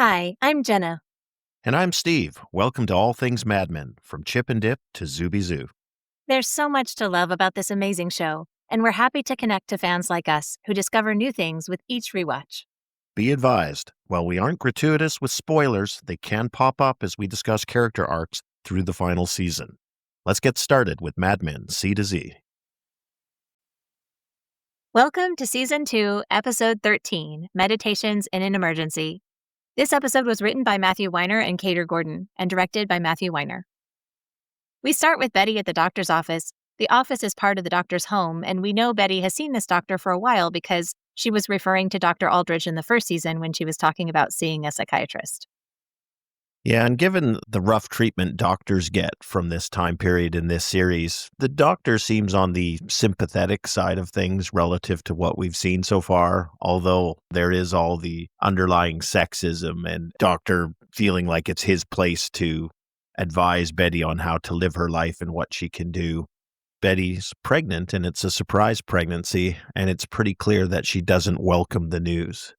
Hi, I'm Jenna. And I'm Steve. Welcome to All Things Mad Men, from Chip and Dip to Zooby Zoo. There's so much to love about this amazing show, and we're happy to connect to fans like us who discover new things with each rewatch. Be advised, while we aren't gratuitous with spoilers, they can pop up as we discuss character arcs through the final season. Let's get started with Mad Men C to Z. Welcome to Season 2, Episode 13, Meditations in an Emergency. This episode was written by Matthew Weiner and Cater Gordon, and directed by Matthew Weiner. We start with Betty at the doctor's office. The office is part of the doctor's home, and we know Betty has seen this doctor for a while because she was referring to Dr. Aldrich in the first season when she was talking about seeing a psychiatrist. Yeah, and given the rough treatment doctors get from this time period in this series, the doctor seems on the sympathetic side of things relative to what we've seen so far, although there is all the underlying sexism and doctor feeling like it's his place to advise Betty on how to live her life and what she can do. Betty's pregnant, and it's a surprise pregnancy, and it's pretty clear that she doesn't welcome the news.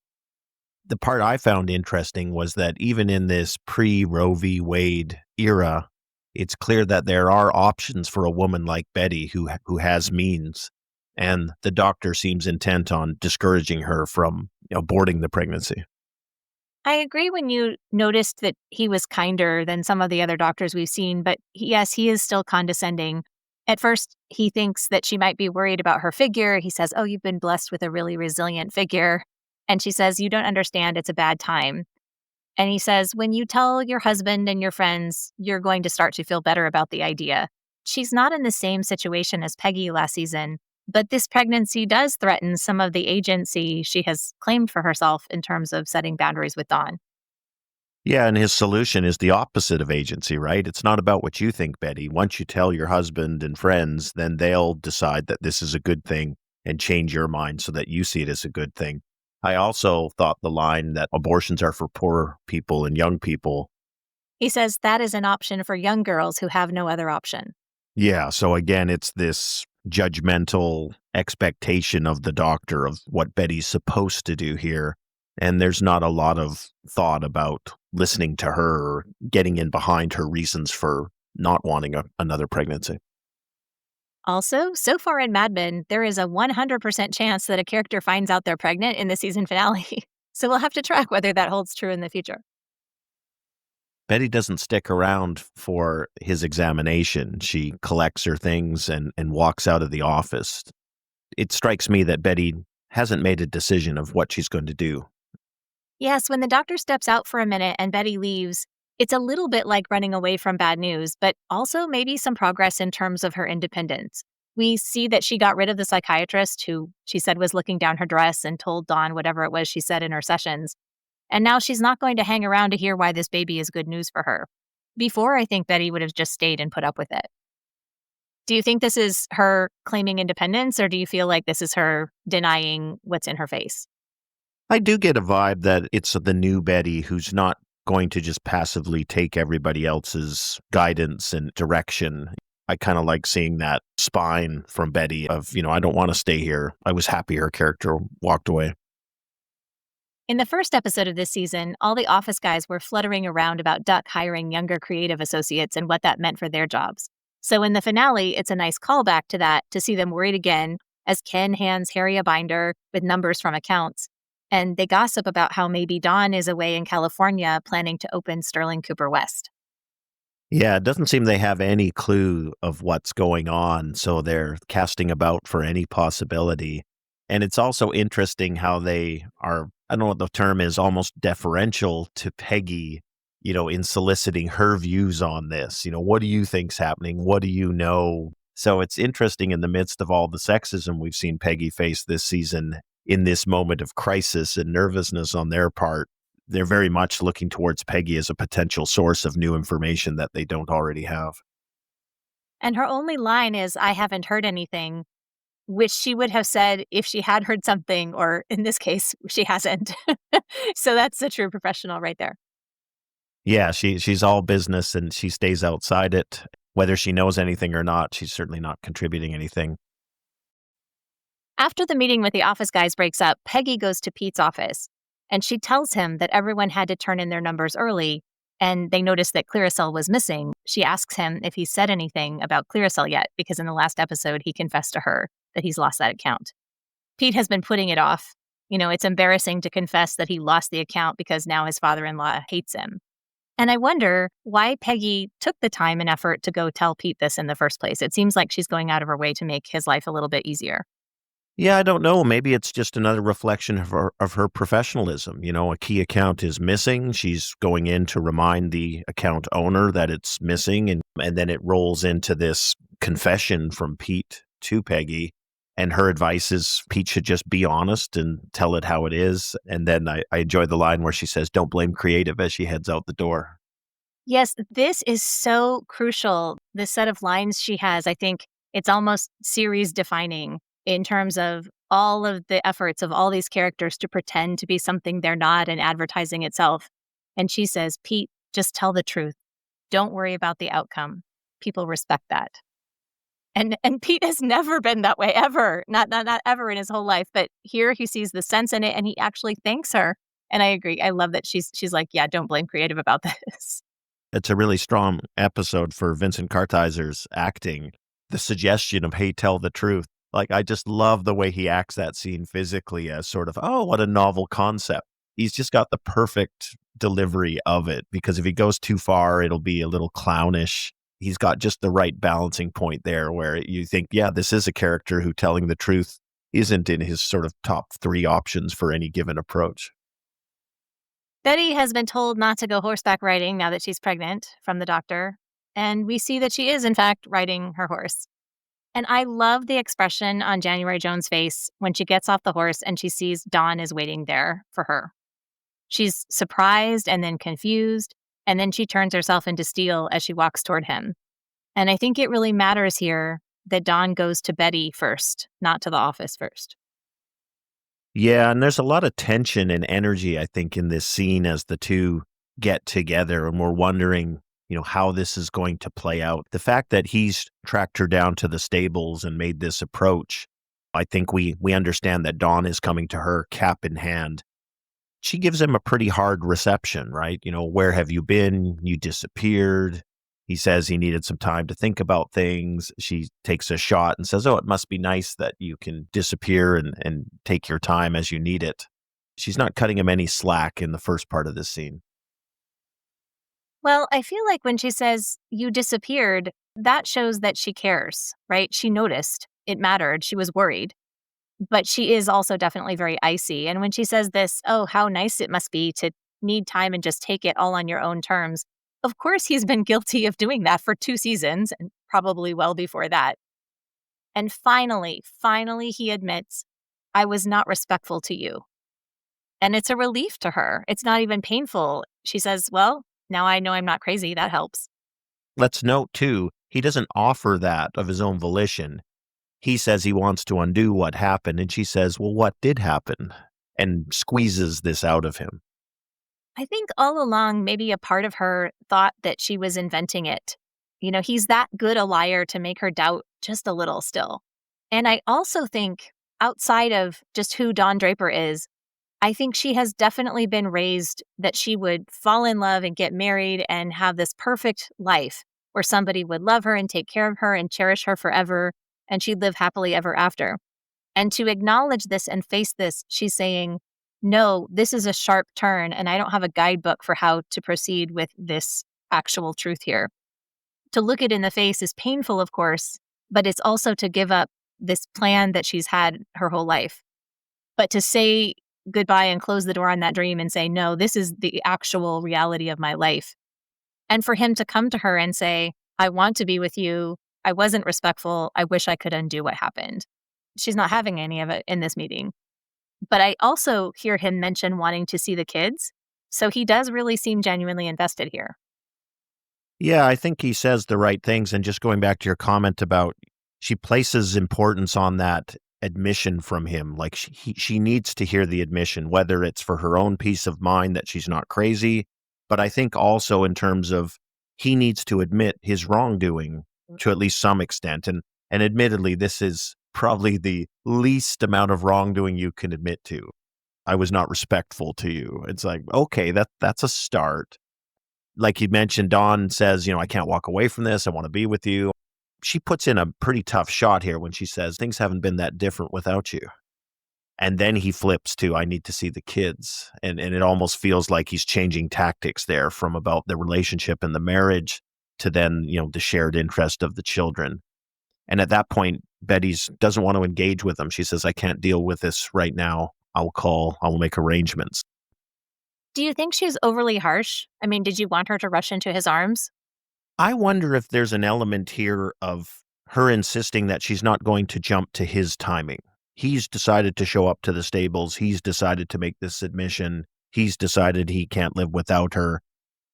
The part I found interesting was that even in this pre-Roe v. Wade era, it's clear that there are options for a woman like Betty who has means, and the doctor seems intent on discouraging her from aborting the pregnancy. I agree when you noticed that he was kinder than some of the other doctors we've seen, but yes, he is still condescending. At first, he thinks that she might be worried about her figure. He says, "Oh, you've been blessed with a really resilient figure." And she says, "You don't understand, it's a bad time." And he says, "When you tell your husband and your friends, you're going to start to feel better about the idea." She's not in the same situation as Peggy last season, but this pregnancy does threaten some of the agency she has claimed for herself in terms of setting boundaries with Dawn. Yeah, and his solution is the opposite of agency, right? It's not about what you think, Betty. Once you tell your husband and friends, then they'll decide that this is a good thing and change your mind so that you see it as a good thing. I also thought the line that abortions are for poor people and young people. He says that is an option for young girls who have no other option. Yeah, so again, it's this judgmental expectation of the doctor of what Betty's supposed to do here. And there's not a lot of thought about listening to her or getting in behind her reasons for not wanting another pregnancy. Also, so far in Mad Men, there is a 100% chance that a character finds out they're pregnant in the season finale. So we'll have to track whether that holds true in the future. Betty doesn't stick around for his examination. She collects her things and walks out of the office. It strikes me that Betty hasn't made a decision of what she's going to do. Yes, when the doctor steps out for a minute and Betty leaves, it's a little bit like running away from bad news, but also maybe some progress in terms of her independence. We see that she got rid of the psychiatrist who she said was looking down her dress and told Dawn whatever it was she said in her sessions. And now she's not going to hang around to hear why this baby is good news for her. Before, I think Betty would have just stayed and put up with it. Do you think this is her claiming independence, or do you feel like this is her denying what's in her face? I do get a vibe that it's the new Betty who's not going to just passively take everybody else's guidance and direction. I kind of like seeing that spine from Betty of, I don't want to stay here. I was happy her character walked away. In the first episode of this season, all the office guys were fluttering around about Duck hiring younger creative associates and what that meant for their jobs. So in the finale, it's a nice callback to that to see them worried again as Ken hands Harry a binder with numbers from accounts. And they gossip about how maybe Dawn is away in California planning to open Sterling Cooper West. Yeah, it doesn't seem they have any clue of what's going on, so they're casting about for any possibility. And it's also interesting how they are, I don't know what the term is, almost deferential to Peggy, in soliciting her views on this. What do you think's happening? What do you know? So it's interesting in the midst of all the sexism we've seen Peggy face this season, in this moment of crisis and nervousness on their part, they're very much looking towards Peggy as a potential source of new information that they don't already have. And her only line is, "I haven't heard anything," which she would have said if she had heard something, or in this case, she hasn't. So that's a true professional right there. Yeah, she's all business and she stays outside it. Whether she knows anything or not, she's certainly not contributing anything. After the meeting with the office guys breaks up, Peggy goes to Pete's office. And she tells him that everyone had to turn in their numbers early, and they noticed that Claricel was missing. She asks him if he said anything about Claricel yet, because in the last episode, he confessed to her that he's lost that account. Pete has been putting it off. It's embarrassing to confess that he lost the account because now his father-in-law hates him. And I wonder why Peggy took the time and effort to go tell Pete this in the first place. It seems like she's going out of her way to make his life a little bit easier. Yeah, I don't know. Maybe it's just another reflection of her professionalism. A key account is missing. She's going in to remind the account owner that it's missing, and then it rolls into this confession from Pete to Peggy. And her advice is Pete should just be honest and tell it how it is. And then I enjoy the line where she says, "Don't blame creative," as she heads out the door. Yes, this is so crucial. The set of lines she has, I think it's almost series defining in terms of all of the efforts of all these characters to pretend to be something they're not and advertising itself. And she says, "Pete, just tell the truth. Don't worry about the outcome. People respect that." And Pete has never been that way ever, not ever in his whole life. But here he sees the sense in it, and he actually thanks her. And I agree. I love that she's like, "Yeah, don't blame creative about this." It's a really strong episode for Vincent Kartheiser's acting. The suggestion of, hey, tell the truth. Like, I just love the way he acts that scene physically as sort of, oh, what a novel concept. He's just got the perfect delivery of it, because if he goes too far, it'll be a little clownish. He's got just the right balancing point there where you think, yeah, this is a character who telling the truth isn't in his sort of top 3 options for any given approach. Betty has been told not to go horseback riding now that she's pregnant from the doctor. And we see that she is, in fact, riding her horse. And I love the expression on January Jones' face when she gets off the horse and she sees Dawn is waiting there for her. She's surprised and then confused, and then she turns herself into steel as she walks toward him. And I think it really matters here that Dawn goes to Betty first, not to the office first. Yeah, and there's a lot of tension and energy, I think, in this scene as the two get together, and we're wondering, how this is going to play out. The fact that he's tracked her down to the stables and made this approach, I think we understand that Dawn is coming to her cap in hand. She gives him a pretty hard reception, right? Where have you been? You disappeared. He says he needed some time to think about things. She takes a shot and says, oh, it must be nice that you can disappear and take your time as you need it. She's not cutting him any slack in the first part of this scene. Well, I feel like when she says, "You disappeared," that shows that she cares, right? She noticed. It mattered. She was worried. But she is also definitely very icy. And when she says this, "Oh, how nice it must be to need time and just take it all on your own terms." Of course, he's been guilty of doing that for 2 seasons and probably well before that. And finally, he admits, "I was not respectful to you." And it's a relief to her. It's not even painful. She says, "Well, now I know I'm not crazy. That helps." Let's note, too, he doesn't offer that of his own volition. He says he wants to undo what happened, and she says, well, what did happen? And squeezes this out of him. I think all along, maybe a part of her thought that she was inventing it. He's that good a liar to make her doubt just a little still. And I also think outside of just who Dawn Draper is, I think she has definitely been raised that she would fall in love and get married and have this perfect life where somebody would love her and take care of her and cherish her forever, and she'd live happily ever after. And to acknowledge this and face this, she's saying, no, this is a sharp turn, and I don't have a guidebook for how to proceed with this actual truth here. To look it in the face is painful, of course, but it's also to give up this plan that she's had her whole life. But to say goodbye and close the door on that dream and say, no, this is the actual reality of my life. And for him to come to her and say, I want to be with you. I wasn't respectful. I wish I could undo what happened. She's not having any of it in this meeting. But I also hear him mention wanting to see the kids. So he does really seem genuinely invested here. Yeah, I think he says the right things. And just going back to your comment about she places importance on that admission from him. Like she needs to hear the admission, whether it's for her own peace of mind that she's not crazy. But I think also in terms of he needs to admit his wrongdoing to at least some extent. And admittedly, this is probably the least amount of wrongdoing you can admit to. I was not respectful to you. It's like, okay, that's a start. Like you mentioned, Dawn says, I can't walk away from this. I want to be with you. She puts in a pretty tough shot here when she says, things haven't been that different without you. And then he flips to, I need to see the kids. And it almost feels like he's changing tactics there from about the relationship and the marriage to then, the shared interest of the children. And at that point, Betty's doesn't want to engage with him. She says, I can't deal with this right now. I will make arrangements. Do you think she's overly harsh? I mean, did you want her to rush into his arms? I wonder if there's an element here of her insisting that she's not going to jump to his timing. He's decided to show up to the stables. He's decided to make this admission. He's decided he can't live without her.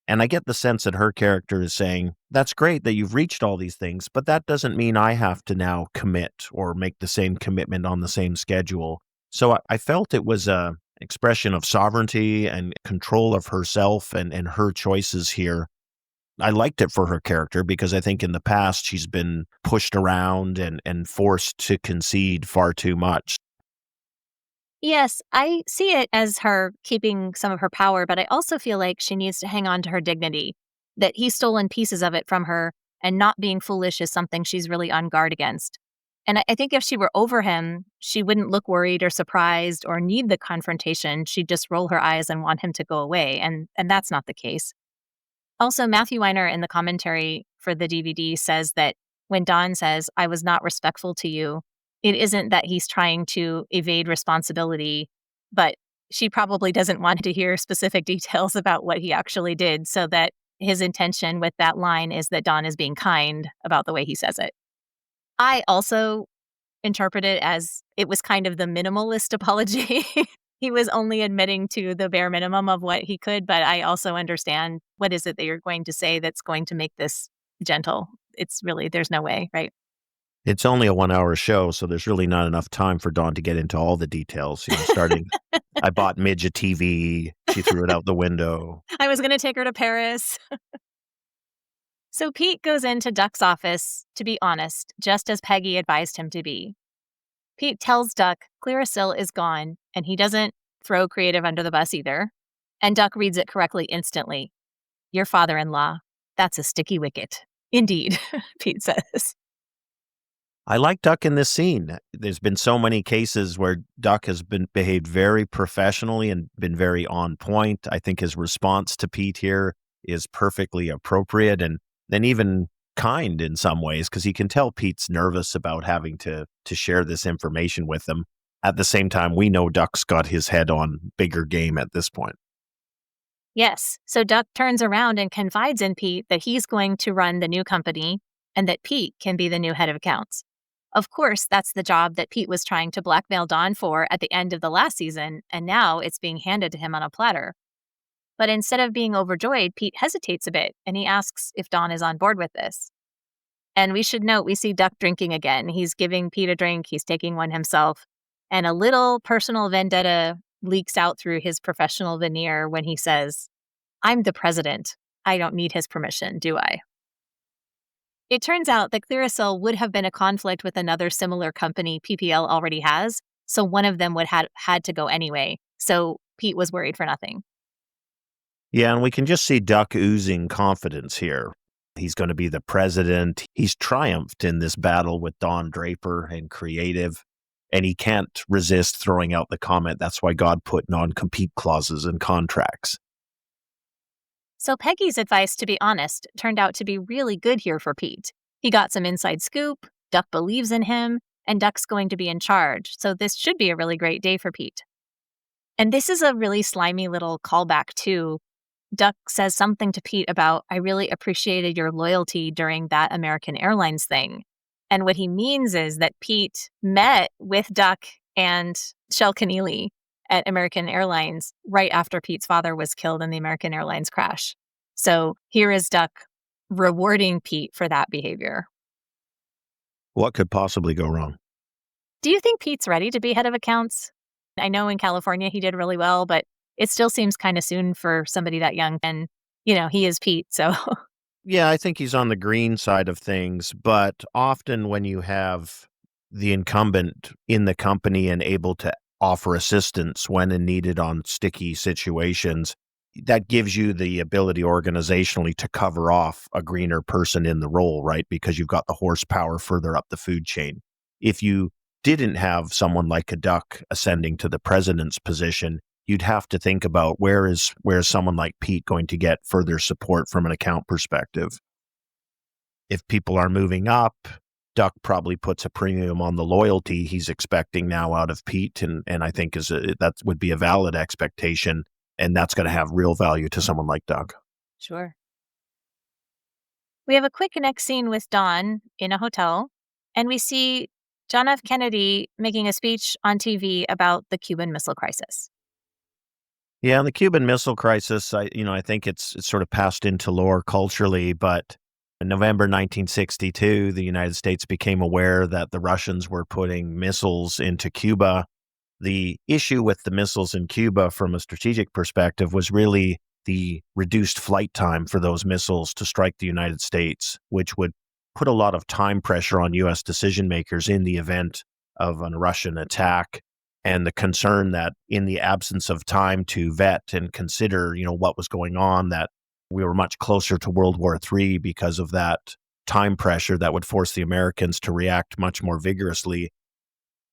And I get the sense that her character is saying, that's great that you've reached all these things, but that doesn't mean I have to now commit or make the same commitment on the same schedule. So I felt it was a expression of sovereignty and control of herself and her choices here. I liked it for her character because I think in the past she's been pushed around and forced to concede far too much. Yes, I see it as her keeping some of her power, but I also feel like she needs to hang on to her dignity, that he's stolen pieces of it from her, and not being foolish is something she's really on guard against. And I think if she were over him, she wouldn't look worried or surprised or need the confrontation. She'd just roll her eyes and want him to go away, and that's not the case. Also, Matthew Weiner in the commentary for the DVD says that when Don says, I was not respectful to you, it isn't that he's trying to evade responsibility, but she probably doesn't want to hear specific details about what he actually did, so that his intention with that line is that Don is being kind about the way he says it. I also interpret it as it was kind of the minimalist apology. He was only admitting to the bare minimum of what he could, but I also understand what is it that you're going to say that's going to make this gentle. It's really, there's no way, right? It's only a 1-hour show, so there's really not enough time for Dawn to get into all the details. Starting, I bought Midge a TV. She threw it out the window. I was going to take her to Paris. So Pete goes into Duck's office to be honest, just as Peggy advised him to be. Pete tells Duck Clearasil is gone, and he doesn't throw creative under the bus either. And Duck reads it correctly instantly. Your father-in-law, that's a sticky wicket. Indeed, Pete says. I like Duck in this scene. There's been so many cases where Duck has been behaved very professionally and been very on point. I think his response to Pete here is perfectly appropriate and then even kind in some ways, because he can tell Pete's nervous about having to share this information with him. At the same time, we know Duck's got his head on bigger game at this point. Yes, so Duck turns around and confides in Pete that he's going to run the new company and that Pete can be the new head of accounts. Of course, that's the job that Pete was trying to blackmail Don for at the end of the last season, and now it's being handed to him on a platter. But instead of being overjoyed, Pete hesitates a bit, and he asks if Don is on board with this. And we should note, we see Duck drinking again. He's giving Pete a drink, he's taking one himself, and a little personal vendetta leaks out through his professional veneer when he says, I'm the president. I don't need his permission, do I? It turns out that Clearasil would have been a conflict with another similar company PPL already has, so one of them would have had to go anyway. So Pete was worried for nothing. Yeah, and we can just see Duck oozing confidence here. He's going to be the president. He's triumphed in this battle with Don Draper and creative, and he can't resist throwing out the comment, that's why God put non-compete clauses in contracts. So Peggy's advice to be honest turned out to be really good here for Pete. He got some inside scoop, Duck believes in him, and Duck's going to be in charge, so this should be a really great day for Pete. And this is a really slimy little callback too. Duck says something to Pete about, I really appreciated your loyalty during that American Airlines thing. And what he means is that Pete met with Duck and Shel Keneally at American Airlines right after Pete's father was killed in the American Airlines crash. So here is Duck rewarding Pete for that behavior. What could possibly go wrong? Do you think Pete's ready to be head of accounts? I know in California he did really well, but it still seems kind of soon for somebody that young. And, he is Pete, so. Yeah, I think he's on the green side of things, but often when you have the incumbent in the company and able to offer assistance when needed on sticky situations. That gives you the ability organizationally to cover off a greener person in the role, right? Because you've got the horsepower further up the food chain. If you didn't have someone like a Duck ascending to the president's position, you'd have to think about where is someone like Pete going to get further support from an account perspective. If people are moving up, Duck probably puts a premium on the loyalty he's expecting now out of Pete, and I think that would be a valid expectation, and that's going to have real value to someone like Doug. Sure. We have a quick next scene with Don in a hotel, and we see John F. Kennedy making a speech on TV about the Cuban Missile Crisis. Yeah, the Cuban Missile Crisis, I think it's sort of passed into lore culturally, but in November 1962, the United States became aware that the Russians were putting missiles into Cuba. The issue with the missiles in Cuba from a strategic perspective was really the reduced flight time for those missiles to strike the United States, which would put a lot of time pressure on U.S. decision makers in the event of a Russian attack. And the concern that in the absence of time to vet and consider, what was going on, that we were much closer to World War III because of that time pressure that would force the Americans to react much more vigorously.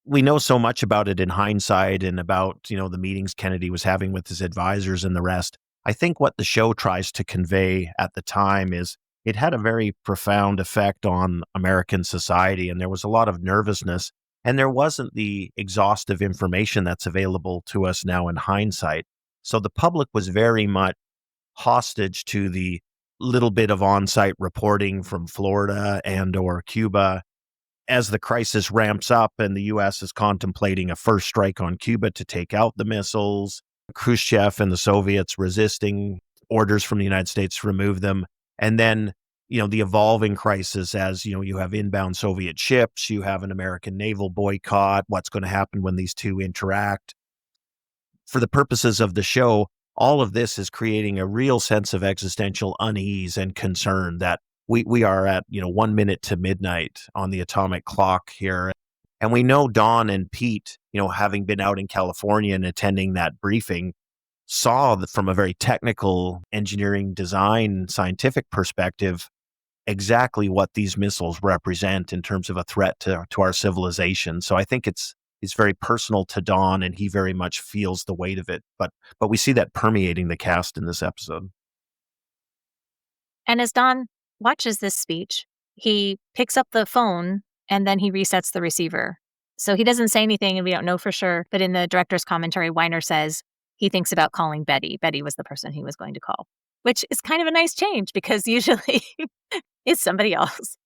We know so much about it in hindsight and about, the meetings Kennedy was having with his advisors and the rest. I think what the show tries to convey at the time is it had a very profound effect on American society, and there was a lot of nervousness, and there wasn't the exhaustive information that's available to us now in hindsight. So the public was very much hostage to the little bit of on-site reporting from Florida and or Cuba. As the crisis ramps up and the U.S. is contemplating a first strike on Cuba to take out the missiles, Khrushchev and the Soviets resisting orders from the United States to remove them, and then the evolving crisis as you have inbound Soviet ships, you have an American naval boycott, what's going to happen when these two interact. For the purposes of the show, all of this is creating a real sense of existential unease and concern that we are at 1 minute to midnight on the atomic clock here. And we know Don and Pete, having been out in California and attending that briefing, saw that from a very technical engineering design scientific perspective exactly what these missiles represent in terms of a threat to our civilization. So I think it's very personal to Don, and he very much feels the weight of it. But we see that permeating the cast in this episode. And as Don watches this speech, he picks up the phone and then he resets the receiver. So he doesn't say anything and we don't know for sure. But in the director's commentary, Weiner says he thinks about calling Betty. Betty was the person he was going to call, which is kind of a nice change because usually it's somebody else.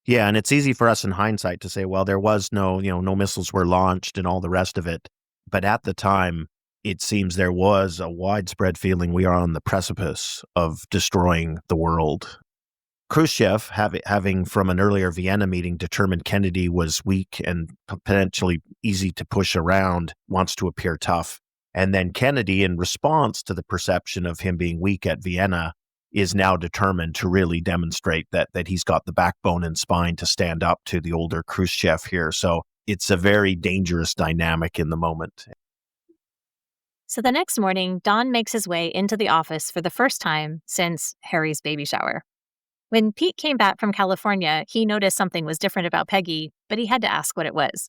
Yeah, and it's easy for us in hindsight to say, well, there was no missiles were launched and all the rest of it. But at the time, it seems there was a widespread feeling we are on the precipice of destroying the world. Khrushchev, having from an earlier Vienna meeting determined Kennedy was weak and potentially easy to push around, wants to appear tough. And then Kennedy, in response to the perception of him being weak at Vienna, is now determined to really demonstrate that he's got the backbone and spine to stand up to the older Khrushchev here. So it's a very dangerous dynamic in the moment. So the next morning, Don makes his way into the office for the first time since Harry's baby shower. When Pete came back from California, he noticed something was different about Peggy, but he had to ask what it was.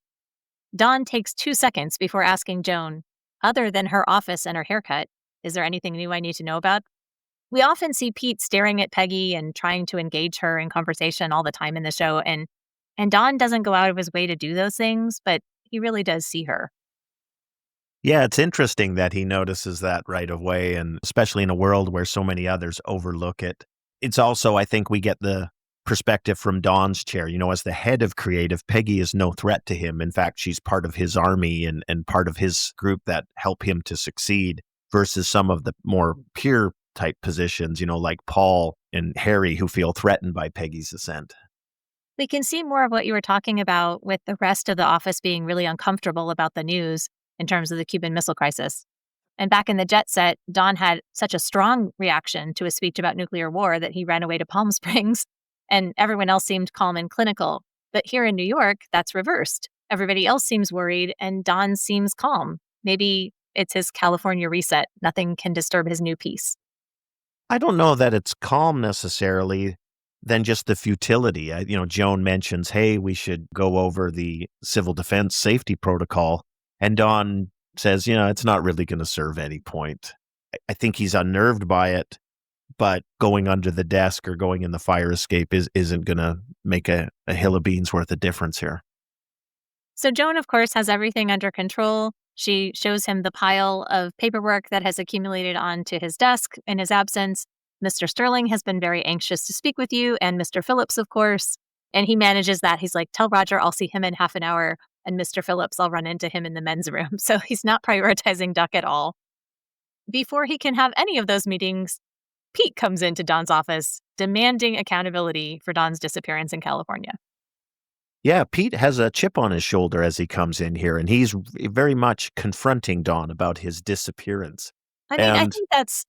Don takes 2 seconds before asking Joan, other than her office and her haircut, is there anything new I need to know about? We often see Pete staring at Peggy and trying to engage her in conversation all the time in the show, and Don doesn't go out of his way to do those things, but he really does see her. Yeah, it's interesting that he notices that right away, and especially in a world where so many others overlook it. It's also, I think we get the perspective from Don's chair. As the head of creative, Peggy is no threat to him. In fact, she's part of his army and part of his group that help him to succeed versus some of the more peer type positions, like Paul and Harry, who feel threatened by Peggy's ascent. We can see more of what you were talking about with the rest of the office being really uncomfortable about the news in terms of the Cuban Missile Crisis. And back in the jet set, Don had such a strong reaction to a speech about nuclear war that he ran away to Palm Springs, and everyone else seemed calm and clinical. But here in New York, that's reversed. Everybody else seems worried, and Don seems calm. Maybe it's his California reset. Nothing can disturb his new peace. I don't know that it's calm necessarily, than just the futility. Joan mentions, hey, we should go over the civil defense safety protocol. And Don says, it's not really going to serve any point. I think he's unnerved by it, but going under the desk or going in the fire escape isn't going to make a hill of beans worth of difference here. So Joan, of course, has everything under control. She shows him the pile of paperwork that has accumulated onto his desk in his absence. Mr. Sterling has been very anxious to speak with you, and Mr. Phillips, of course. And he manages that. He's like, tell Roger I'll see him in half an hour, and Mr. Phillips, I'll run into him in the men's room. So he's not prioritizing Duck at all. Before he can have any of those meetings, Pete comes into Don's office, demanding accountability for Don's disappearance in California. Yeah, Pete has a chip on his shoulder as he comes in here, and he's very much confronting Don about his disappearance. I mean,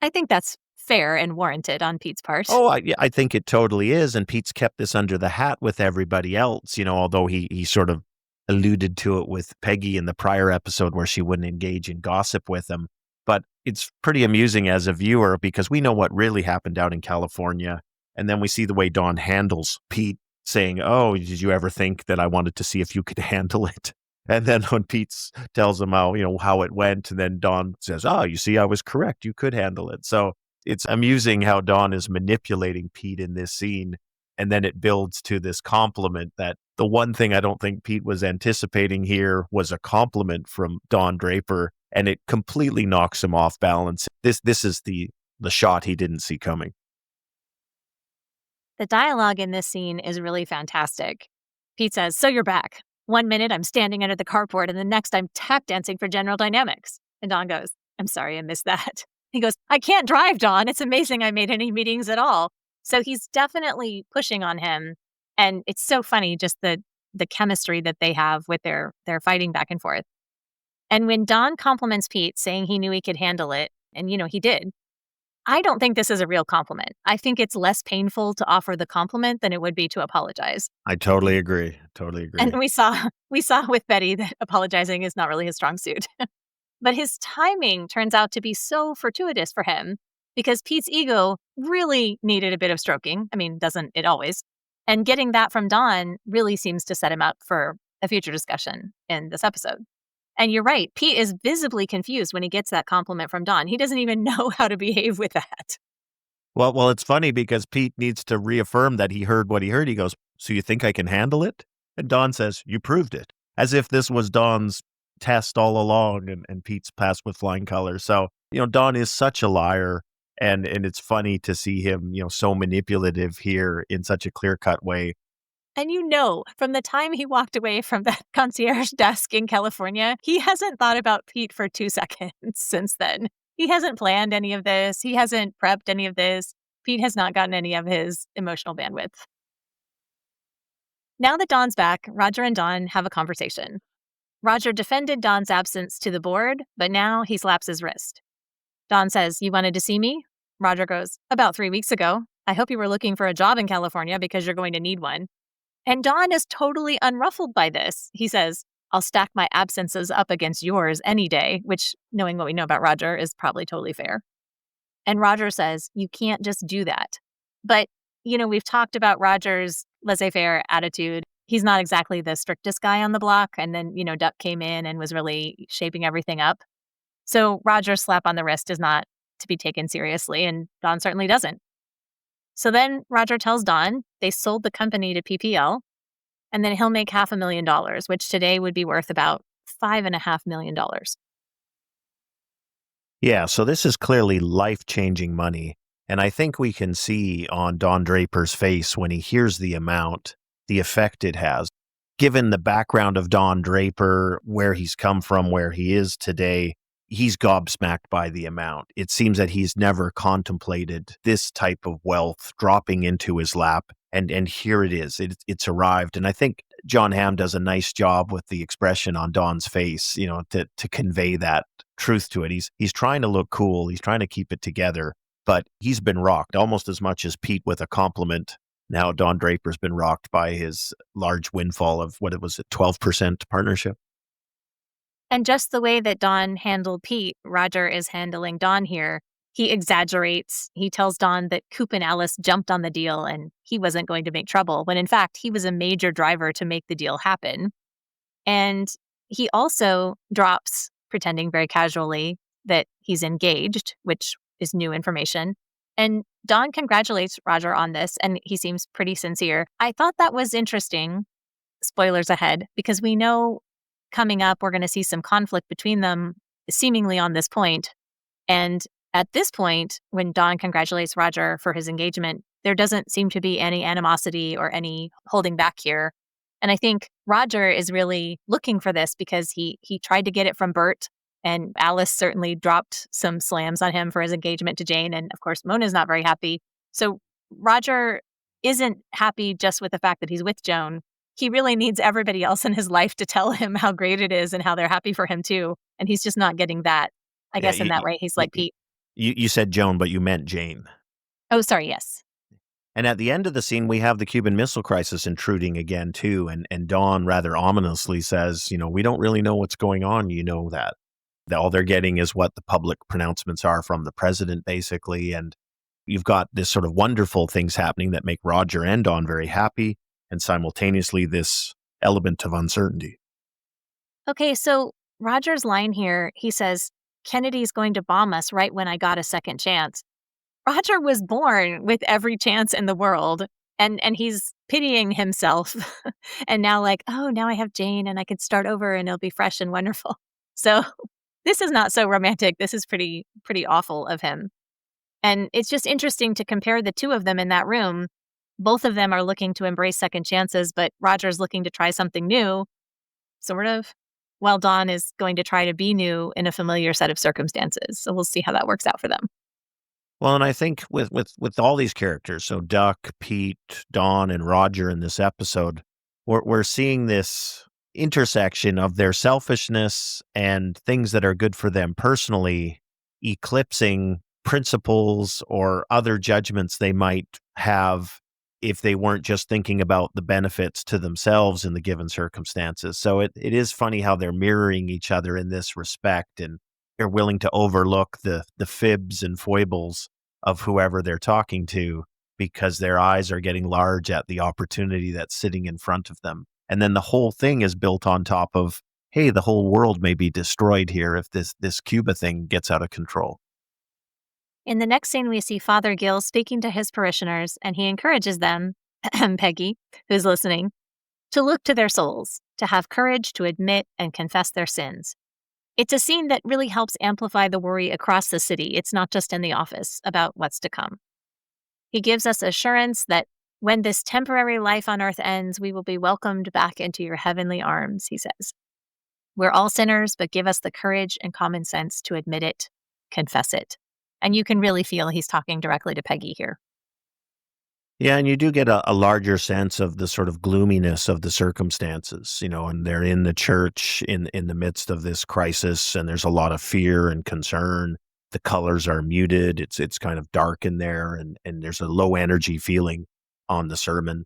I think that's fair and warranted on Pete's part. Oh, I think it totally is, and Pete's kept this under the hat with everybody else, although he sort of alluded to it with Peggy in the prior episode where she wouldn't engage in gossip with him. But it's pretty amusing as a viewer because we know what really happened out in California, and then we see the way Don handles Pete, saying, oh, did you ever think that I wanted to see if you could handle it? And then when Pete tells him how it went, and then Don says, oh, you see, I was correct. You could handle it. So it's amusing how Don is manipulating Pete in this scene. And then it builds to this compliment that the one thing I don't think Pete was anticipating here was a compliment from Don Draper, and it completely knocks him off balance. This is the shot he didn't see coming. The dialogue in this scene is really fantastic. Pete says, so you're back. 1 minute I'm standing under the carport, and the next I'm tap dancing for General Dynamics. And Don goes, I'm sorry, I missed that. He goes, I can't drive, Don. It's amazing I made any meetings at all. So he's definitely pushing on him. And it's so funny, just the chemistry that they have with their fighting back and forth. And when Don compliments Pete, saying he knew he could handle it, and he did, I don't think this is a real compliment. I think it's less painful to offer the compliment than it would be to apologize. I totally agree. And we saw with Betty that apologizing is not really his strong suit. But his timing turns out to be so fortuitous for him because Pete's ego really needed a bit of stroking. I mean, doesn't it always? And getting that from Don really seems to set him up for a future discussion in this episode. And you're right, Pete is visibly confused when he gets that compliment from Don. He doesn't even know how to behave with that. Well, it's funny because Pete needs to reaffirm that he heard what he heard. He goes, so you think I can handle it? And Don says, you proved it. As if this was Don's test all along, and Pete's passed with flying colors. So, Don is such a liar, and it's funny to see him, so manipulative here in such a clear-cut way. And from the time he walked away from that concierge desk in California, he hasn't thought about Pete for 2 seconds since then. He hasn't planned any of this. He hasn't prepped any of this. Pete has not gotten any of his emotional bandwidth. Now that Don's back, Roger and Don have a conversation. Roger defended Don's absence to the board, but now he slaps his wrist. Don says, you wanted to see me? Roger goes, about 3 weeks ago. I hope you were looking for a job in California because you're going to need one. And Don is totally unruffled by this. He says, I'll stack my absences up against yours any day, which, knowing what we know about Roger, is probably totally fair. And Roger says, you can't just do that. But, we've talked about Roger's laissez-faire attitude. He's not exactly the strictest guy on the block. And then, Duck came in and was really shaping everything up. So Roger's slap on the wrist is not to be taken seriously, and Don certainly doesn't. So then Roger tells Don they sold the company to PPL, and then he'll make $500,000, which today would be worth about $5.5 million. Yeah, so this is clearly life-changing money. And I think we can see on Don Draper's face when he hears the amount, the effect it has. Given the background of Don Draper, where he's come from, where he is today, he's gobsmacked by the amount. It seems that he's never contemplated this type of wealth dropping into his lap. And here it is. It's arrived. And I think John Hamm does a nice job with the expression on Don's face, to convey that truth to it. He's trying to look cool. He's trying to keep it together, but he's been rocked almost as much as Pete with a compliment. Now Don Draper's been rocked by his large windfall of, what it was, a 12% partnership. And just the way that Don handled Pete, Roger is handling Don here. He exaggerates. He tells Don that Coop and Alice jumped on the deal and he wasn't going to make trouble, when in fact, he was a major driver to make the deal happen. And he also drops, pretending very casually, that he's engaged, which is new information. And Don congratulates Roger on this, and he seems pretty sincere. I thought that was interesting, spoilers ahead, because we know coming up we're going to see some conflict between them, seemingly on this point. And at this point, when Don congratulates Roger for his engagement, there doesn't seem to be any animosity or any holding back here. And I think Roger is really looking for this because he tried to get it from Bert, and Alice certainly dropped some slams on him for his engagement to Jane. And of course, Mona's not very happy. So Roger isn't happy just with the fact that he's with Joan. He really needs everybody else in his life to tell him how great it is and how they're happy for him too. And he's just not getting that. I guess in that way, he's like Pete. You said Joan, but you meant Jane. Oh, sorry, yes. And at the end of the scene, we have the Cuban Missile Crisis intruding again, too. And Dawn rather ominously says, we don't really know what's going on. You know that all they're getting is what the public pronouncements are from the president, basically. And you've got this sort of wonderful things happening that make Roger and Dawn very happy, and simultaneously this element of uncertainty. Okay, so Roger's line here, he says, Kennedy's going to bomb us right when I got a second chance. Roger was born with every chance in the world, and he's pitying himself. And now now I have Jane and I could start over and it'll be fresh and wonderful. So this is not so romantic. This is pretty awful of him. And it's just interesting to compare the two of them in that room. Both of them are looking to embrace second chances, but Roger's looking to try something new, sort of, while Dawn is going to try to be new in a familiar set of circumstances. So we'll see how that works out for them. Well, and I think with all these characters, so Duck, Pete, Dawn, and Roger in this episode, we're seeing this intersection of their selfishness and things that are good for them personally, eclipsing principles or other judgments they might have if they weren't just thinking about the benefits to themselves in the given circumstances. So it is funny how they're mirroring each other in this respect, and they're willing to overlook the fibs and foibles of whoever they're talking to because their eyes are getting large at the opportunity that's sitting in front of them. And then the whole thing is built on top of, hey, the whole world may be destroyed here if this Cuba thing gets out of control. In the next scene, we see Father Gill speaking to his parishioners, and he encourages them, Peggy, who's listening, to look to their souls, to have courage to admit and confess their sins. It's a scene that really helps amplify the worry across the city. It's not just in the office about what's to come. He gives us assurance that when this temporary life on earth ends, we will be welcomed back into your heavenly arms, he says. We're all sinners, but give us the courage and common sense to admit it, confess it. And you can really feel he's talking directly to Peggy here. Yeah, and you do get a larger sense of the sort of gloominess of the circumstances, and they're in the church in the midst of this crisis, and there's a lot of fear and concern. The colors are muted. It's kind of dark in there, and there's a low energy feeling on the sermon,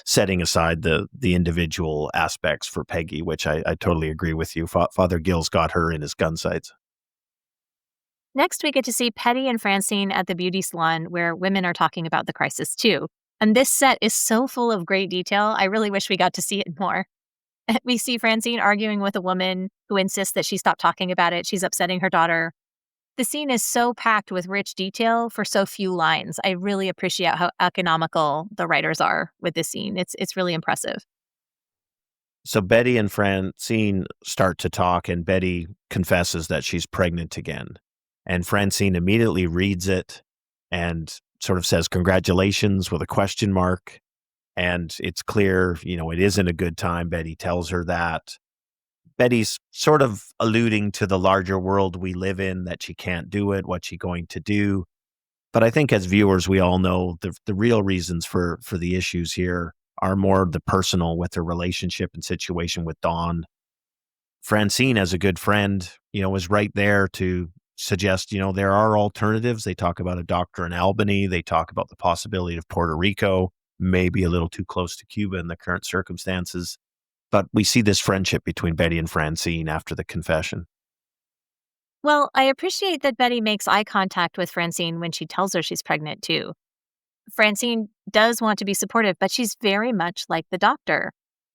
setting aside the individual aspects for Peggy, which I totally agree with you. Father Gill's got her in his gun sights. Next, we get to see Petty and Francine at the beauty salon where women are talking about the crisis too. And this set is so full of great detail. I really wish we got to see it more. We see Francine arguing with a woman who insists that she stop talking about it. She's upsetting her daughter. The scene is so packed with rich detail for so few lines. I really appreciate how economical the writers are with this scene. It's really impressive. So Betty and Francine start to talk, and Betty confesses that she's pregnant again. And Francine immediately reads it and sort of says, congratulations, with a question mark. And it's clear, it isn't a good time. Betty tells her that. Betty's sort of alluding to the larger world we live in, that she can't do it. What's she going to do? But I think as viewers, we all know the real reasons for the issues here are more the personal, with her relationship and situation with Dawn. Francine, as a good friend, is right there to suggest, there are alternatives. They talk about a doctor in Albany. They talk about the possibility of Puerto Rico. maybe a little too close to Cuba in the current circumstances. But we see this friendship between Betty and Francine after the confession. Well, I appreciate that Betty makes eye contact with Francine when she tells her she's pregnant, too. Francine does want to be supportive, but she's very much like the doctor.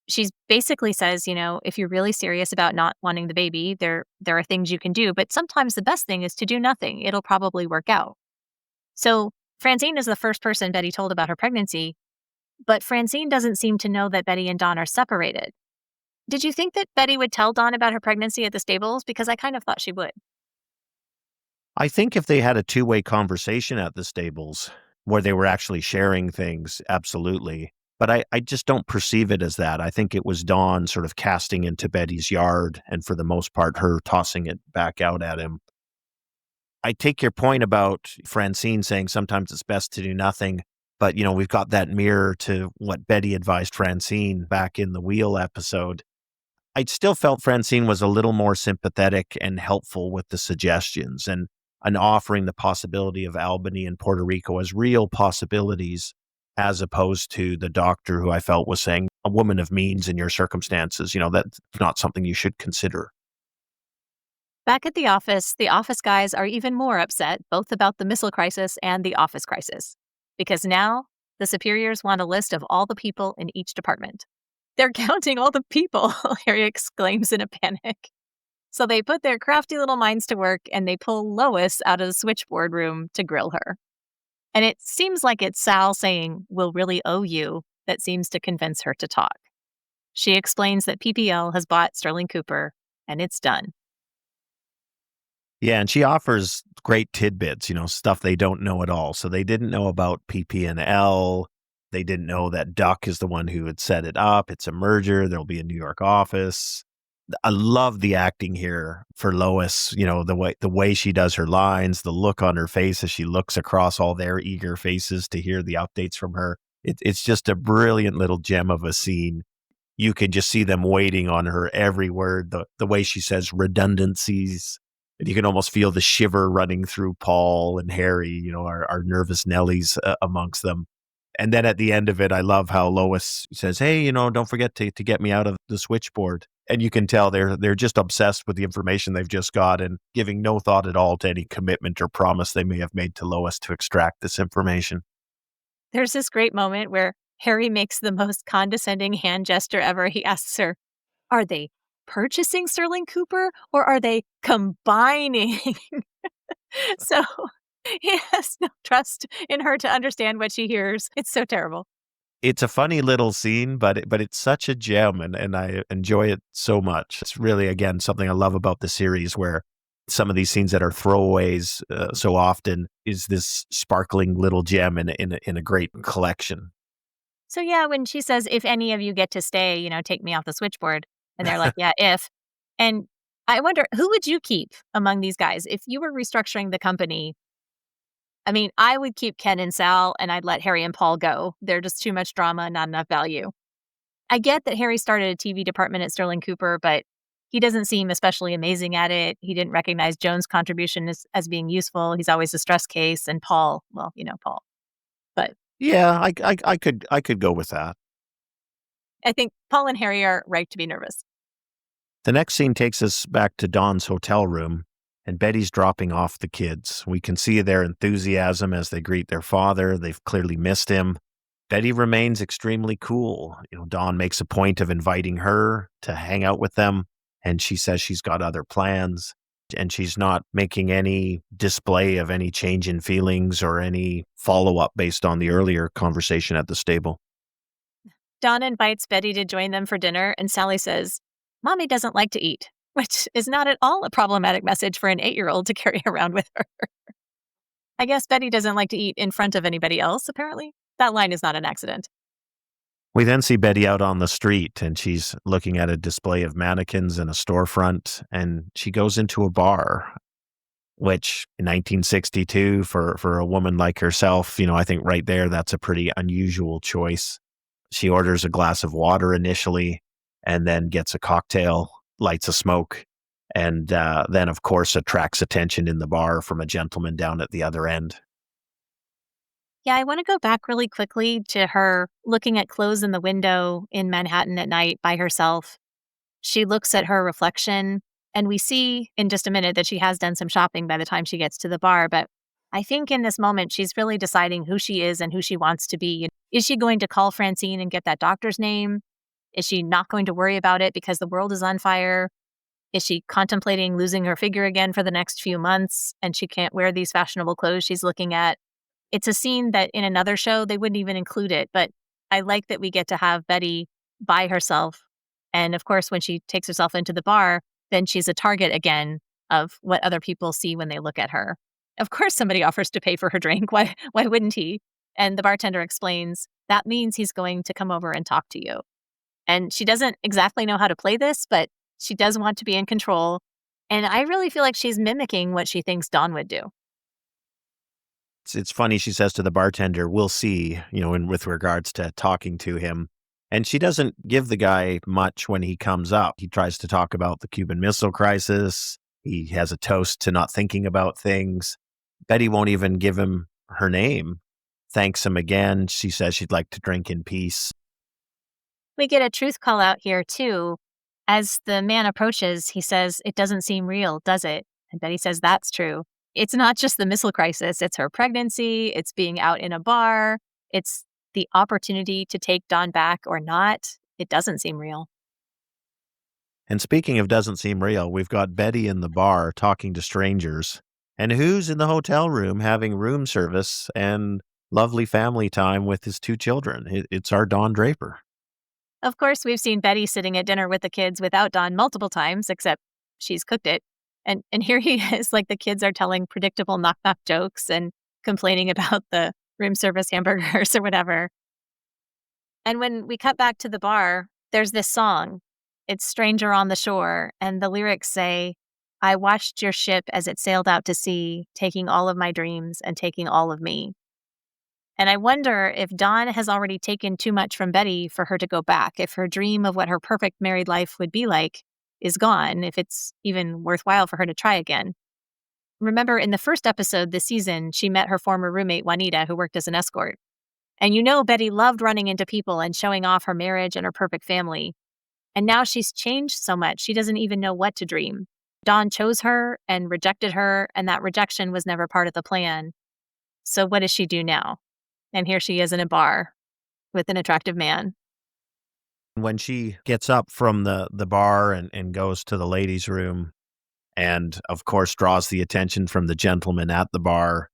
She's basically says, if you're really serious about not wanting the baby, there are things you can do, but sometimes the best thing is to do nothing. It'll probably work out. So Francine is the first person Betty told about her pregnancy, but Francine doesn't seem to know that Betty and Dawn are separated. Did you think that Betty would tell Dawn about her pregnancy at the stables? Because I kind of thought she would. I think if they had a two-way conversation at the stables where they were actually sharing things, absolutely. But I just don't perceive it as that. I think it was Dawn sort of casting into Betty's yard, and for the most part, her tossing it back out at him. I take your point about Francine saying sometimes it's best to do nothing, but, we've got that mirror to what Betty advised Francine back in the Wheel episode. I still felt Francine was a little more sympathetic and helpful with the suggestions and offering the possibility of Albany and Puerto Rico as real possibilities, as opposed to the doctor who I felt was saying, a woman of means in your circumstances, that's not something you should consider. Back at the office guys are even more upset, both about the missile crisis and the office crisis. Because now, the superiors want a list of all the people in each department. They're counting all the people, Harry exclaims in a panic. So they put their crafty little minds to work and they pull Lois out of the switchboard room to grill her. And it seems like it's Sal saying, "We'll really owe you," that seems to convince her to talk. She explains that PPL has bought Sterling Cooper, and it's done. Yeah, and she offers great tidbits, stuff they don't know at all. So they didn't know about PP&L. They didn't know that Duck is the one who had set it up. It's a merger. There'll be a New York office. I love the acting here for Lois, the way she does her lines, the look on her face as she looks across all their eager faces to hear the updates from her. It's just a brilliant little gem of a scene. You can just see them waiting on her every word, the way she says redundancies. And you can almost feel the shiver running through Paul and Harry, our nervous Nellies amongst them. And then at the end of it, I love how Lois says, "Hey, don't forget to get me out of the switchboard." And you can tell they're just obsessed with the information they've just got and giving no thought at all to any commitment or promise they may have made to Lois to extract this information. There's this great moment where Harry makes the most condescending hand gesture ever. He asks her, "Are they purchasing Sterling Cooper or are they combining?" So he has no trust in her to understand what she hears. It's so terrible. It's a funny little scene, but it's such a gem, and I enjoy it so much. It's really, again, something I love about the series, where some of these scenes that are throwaways so often is this sparkling little gem in a great collection. So yeah, when she says, "If any of you get to stay, take me off the switchboard," and they're like, "Yeah, if." And I wonder, who would you keep among these guys if you were restructuring the company? I mean, I would keep Ken and Sal, and I'd let Harry and Paul go. They're just too much drama, not enough value. I get that Harry started a TV department at Sterling Cooper, but he doesn't seem especially amazing at it. He didn't recognize Joan's contribution as being useful. He's always a stress case. And Paul, well, Paul. But Yeah, I could go with that. I think Paul and Harry are right to be nervous. The next scene takes us back to Dawn's hotel room, and Betty's dropping off the kids. We can see their enthusiasm as they greet their father. They've clearly missed him. Betty remains extremely cool. Dawn makes a point of inviting her to hang out with them, and she says she's got other plans, and she's not making any display of any change in feelings or any follow-up based on the earlier conversation at the stable. Dawn invites Betty to join them for dinner, and Sally says, "Mommy doesn't like to eat," which is not at all a problematic message for an 8-year-old to carry around with her. I guess Betty doesn't like to eat in front of anybody else, apparently. That line is not an accident. We then see Betty out on the street, and she's looking at a display of mannequins in a storefront, and she goes into a bar, which in 1962, for a woman like herself, I think right there, that's a pretty unusual choice. She orders a glass of water initially, and then gets a cocktail, lights a smoke, and then, of course, attracts attention in the bar from a gentleman down at the other end. Yeah, I want to go back really quickly to her looking at clothes in the window in Manhattan at night by herself. She looks at her reflection, and we see in just a minute that she has done some shopping by the time she gets to the bar. But I think in this moment, she's really deciding who she is and who she wants to be. Is she going to call Francine and get that doctor's name? Is she not going to worry about it because the world is on fire? Is she contemplating losing her figure again for the next few months and she can't wear these fashionable clothes she's looking at? It's a scene that in another show, they wouldn't even include it, but I like that we get to have Betty by herself. And of course, when she takes herself into the bar, then she's a target again of what other people see when they look at her. Of course, somebody offers to pay for her drink. Why wouldn't he? And the bartender explains that means he's going to come over and talk to you. And she doesn't exactly know how to play this, but she does want to be in control. And I really feel like she's mimicking what she thinks Dawn would do. It's funny, she says to the bartender, "We'll see," with regards to talking to him. And she doesn't give the guy much when he comes up. He tries to talk about the Cuban Missile Crisis. He has a toast to not thinking about things. Betty won't even give him her name. Thanks him again. She says she'd like to drink in peace. We get a truth call out here, too. As the man approaches, he says, "It doesn't seem real, does it?" And Betty says, "That's true." It's not just the missile crisis. It's her pregnancy. It's being out in a bar. It's the opportunity to take Dawn back or not. It doesn't seem real. And speaking of doesn't seem real, we've got Betty in the bar talking to strangers. And who's in the hotel room having room service and lovely family time with his two children? It's our Don Draper. Of course, we've seen Betty sitting at dinner with the kids without Dawn multiple times, except she's cooked it. And here he is, like the kids are telling predictable knock-knock jokes and complaining about the room service hamburgers or whatever. And when we cut back to the bar, there's this song. It's Stranger on the Shore, and the lyrics say, "I watched your ship as it sailed out to sea, taking all of my dreams and taking all of me." And I wonder if Dawn has already taken too much from Betty for her to go back, if her dream of what her perfect married life would be like is gone, if it's even worthwhile for her to try again. Remember, in the first episode this season, she met her former roommate, Juanita, who worked as an escort. And Betty loved running into people and showing off her marriage and her perfect family. And now she's changed so much, she doesn't even know what to dream. Dawn chose her and rejected her, and that rejection was never part of the plan. So what does she do now? And here she is in a bar with an attractive man. When she gets up from the bar and goes to the ladies' room and, of course, draws the attention from the gentleman at the bar,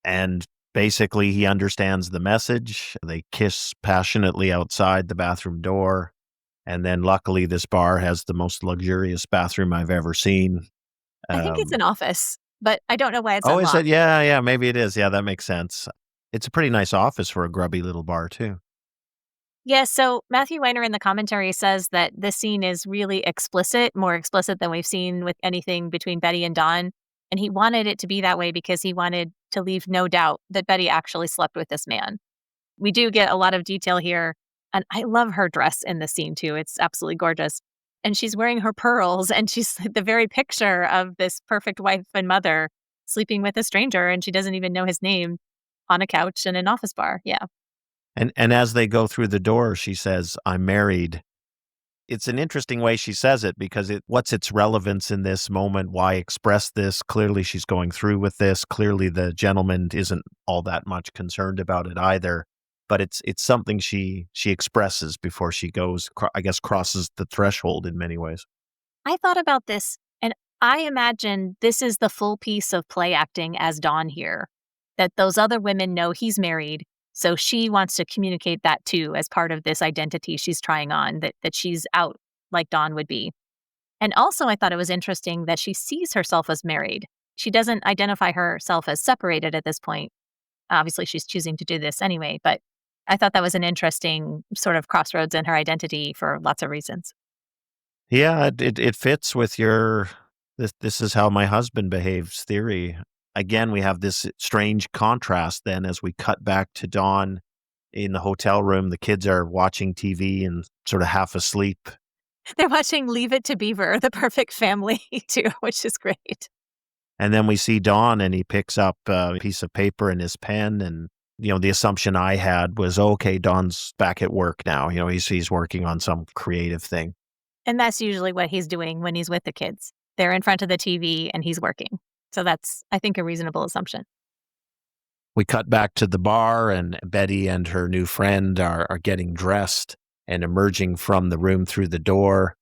and basically he understands the message. They kiss passionately outside the bathroom door. And then luckily this bar has the most luxurious bathroom I've ever seen. I think it's an office, but I don't know why it's Oh, unlocked. is it? Yeah, maybe it is. Yeah, that makes sense. It's a pretty nice office for a grubby little bar, too. Yeah, so Matthew Weiner in the commentary says that this scene is really explicit, more explicit than we've seen with anything between Betty and Dawn. And he wanted it to be that way because he wanted to leave no doubt that Betty actually slept with this man. We do get a lot of detail here. And I love her dress in the scene, too. It's absolutely gorgeous. And she's wearing her pearls, and she's the very picture of this perfect wife and mother sleeping with a stranger, and she doesn't even know his name on a couch in an office bar. Yeah. And as they go through the door, she says, "I'm married." It's an interesting way she says it because what's its relevance in this moment? Why express this? Clearly she's going through with this. Clearly the gentleman isn't all that much concerned about it either. But it's something she expresses before she goes, I guess, crosses the threshold in many ways. I thought about this, and I imagine this is the full piece of play acting as Dawn here, that those other women know he's married. So she wants to communicate that too as part of this identity she's trying on, that she's out like Dawn would be. And also, I thought it was interesting that she sees herself as married. She doesn't identify herself as separated at this point. Obviously, she's choosing to do this anyway, but I thought that was an interesting sort of crossroads in her identity for lots of reasons. Yeah, it fits with your this is how my husband behaves theory. Again, we have this strange contrast then as we cut back to Dawn in the hotel room. The kids are watching TV and sort of half asleep. They're watching Leave It to Beaver, the perfect family, too, which is great. And then we see Dawn and he picks up a piece of paper and his pen and The assumption I had was, okay, Don's back at work now. He's working on some creative thing. And that's usually what he's doing when he's with the kids. They're in front of the TV and he's working. So that's, I think, a reasonable assumption. We cut back to the bar, and Betty and her new friend are getting dressed and emerging from the room through the door.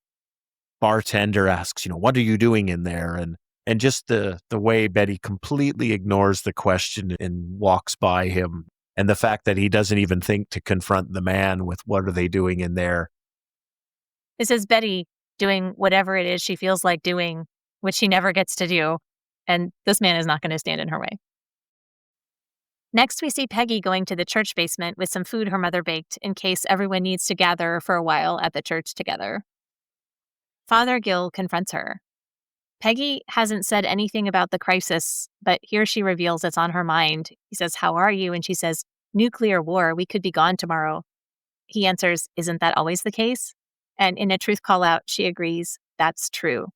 Bartender asks, what are you doing in there? And just the way Betty completely ignores the question and walks by him, and the fact that he doesn't even think to confront the man with what are they doing in there. This is Betty doing whatever it is she feels like doing, which she never gets to do. And this man is not going to stand in her way. Next, we see Peggy going to the church basement with some food her mother baked in case everyone needs to gather for a while at the church together. Father Gill confronts her. Peggy hasn't said anything about the crisis, but here she reveals it's on her mind. He says, "How are you?" And she says, "Nuclear war. We could be gone tomorrow." He answers, "Isn't that always the case?" And in a truth call out, she agrees, "That's true."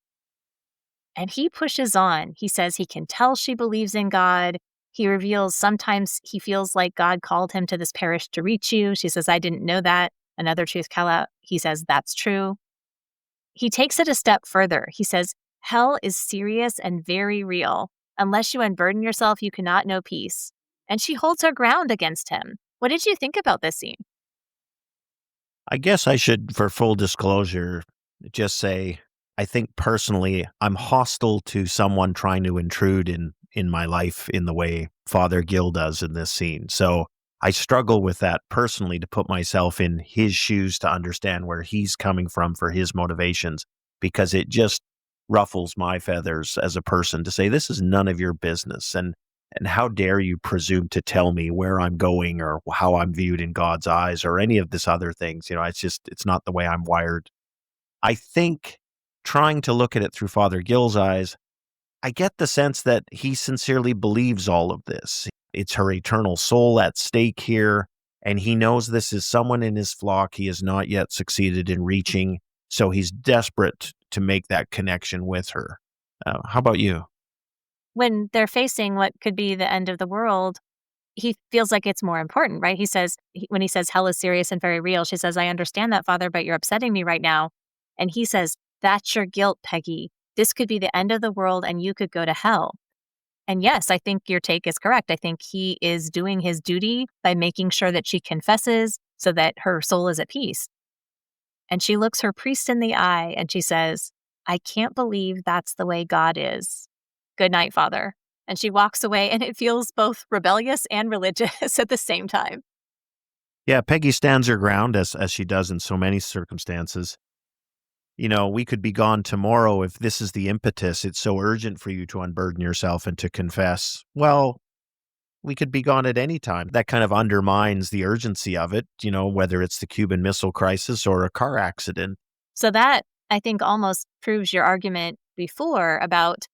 And he pushes on. He says he can tell she believes in God. He reveals sometimes he feels like God called him to this parish to reach you. She says, "I didn't know that." Another truth call out. He says, "That's true." He takes it a step further. He says, "Hell is serious and very real. Unless you unburden yourself, you cannot know peace." And she holds her ground against him. What did you think about this scene? I guess I should, for full disclosure, just say, I think personally, I'm hostile to someone trying to intrude in my life in the way Father Gill does in this scene. So I struggle with that personally, to put myself in his shoes to understand where he's coming from for his motivations, because it just ruffles my feathers as a person to say, this is none of your business. And how dare you presume to tell me where I'm going or how I'm viewed in God's eyes or any of this other things. It's not the way I'm wired. I think, trying to look at it through Father Gill's eyes, I get the sense that he sincerely believes all of this. It's her eternal soul at stake here, and he knows this is someone in his flock he has not yet succeeded in reaching, so he's desperate to make that connection with her. How about you? When they're facing what could be the end of the world, he feels like it's more important, right? When he says hell is serious and very real, she says, "I understand that, Father, but you're upsetting me right now." And he says, "That's your guilt, Peggy. This could be the end of the world and you could go to hell." And yes, I think your take is correct. I think he is doing his duty by making sure that she confesses so that her soul is at peace. And she looks her priest in the eye and she says, "I can't believe that's the way God is. Good night, Father." And she walks away, and it feels both rebellious and religious at the same time. Yeah, Peggy stands her ground as she does in so many circumstances. We could be gone tomorrow if this is the impetus. It's so urgent for you to unburden yourself and to confess. Well, we could be gone at any time. That kind of undermines the urgency of it, whether it's the Cuban Missile Crisis or a car accident. So that, I think, almost proves your argument before about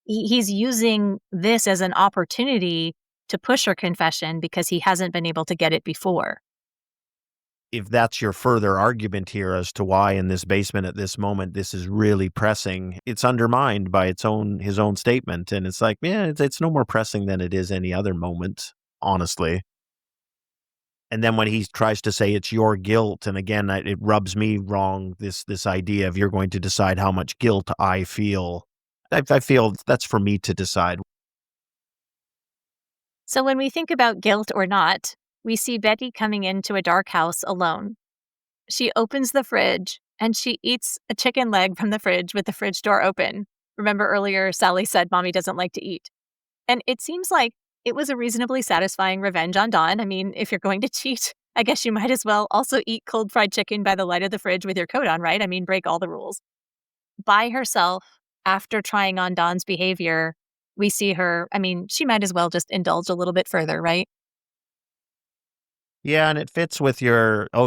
he's using this as an opportunity to push her confession because he hasn't been able to get it before. If that's your further argument here as to why in this basement at this moment this is really pressing, it's undermined by his own statement. And it's like, yeah, it's no more pressing than it is any other moment, honestly. And then when he tries to say it's your guilt, and again, it rubs me wrong, this idea of you're going to decide how much guilt I feel. I feel that's for me to decide. So when we think about guilt or not, we see Betty coming into a dark house alone. She opens the fridge and she eats a chicken leg from the fridge with the fridge door open. Remember earlier, Sally said Mommy doesn't like to eat. And it seems like it was a reasonably satisfying revenge on Dawn. I mean, if you're going to cheat, I guess you might as well also eat cold fried chicken by the light of the fridge with your coat on, right? I mean, break all the rules. By herself, after trying on Dawn's behavior, we see her, I mean, she might as well just indulge a little bit further, right? Yeah, and it fits with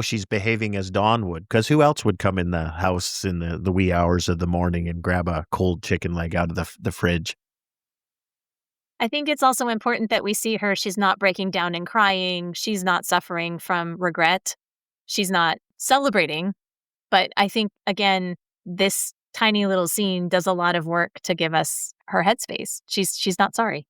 she's behaving as Dawn would, because who else would come in the house in the wee hours of the morning and grab a cold chicken leg out of the fridge? I think it's also important that we see her. She's not breaking down and crying. She's not suffering from regret. She's not celebrating. But I think, again, this tiny little scene does a lot of work to give us her headspace. She's not sorry.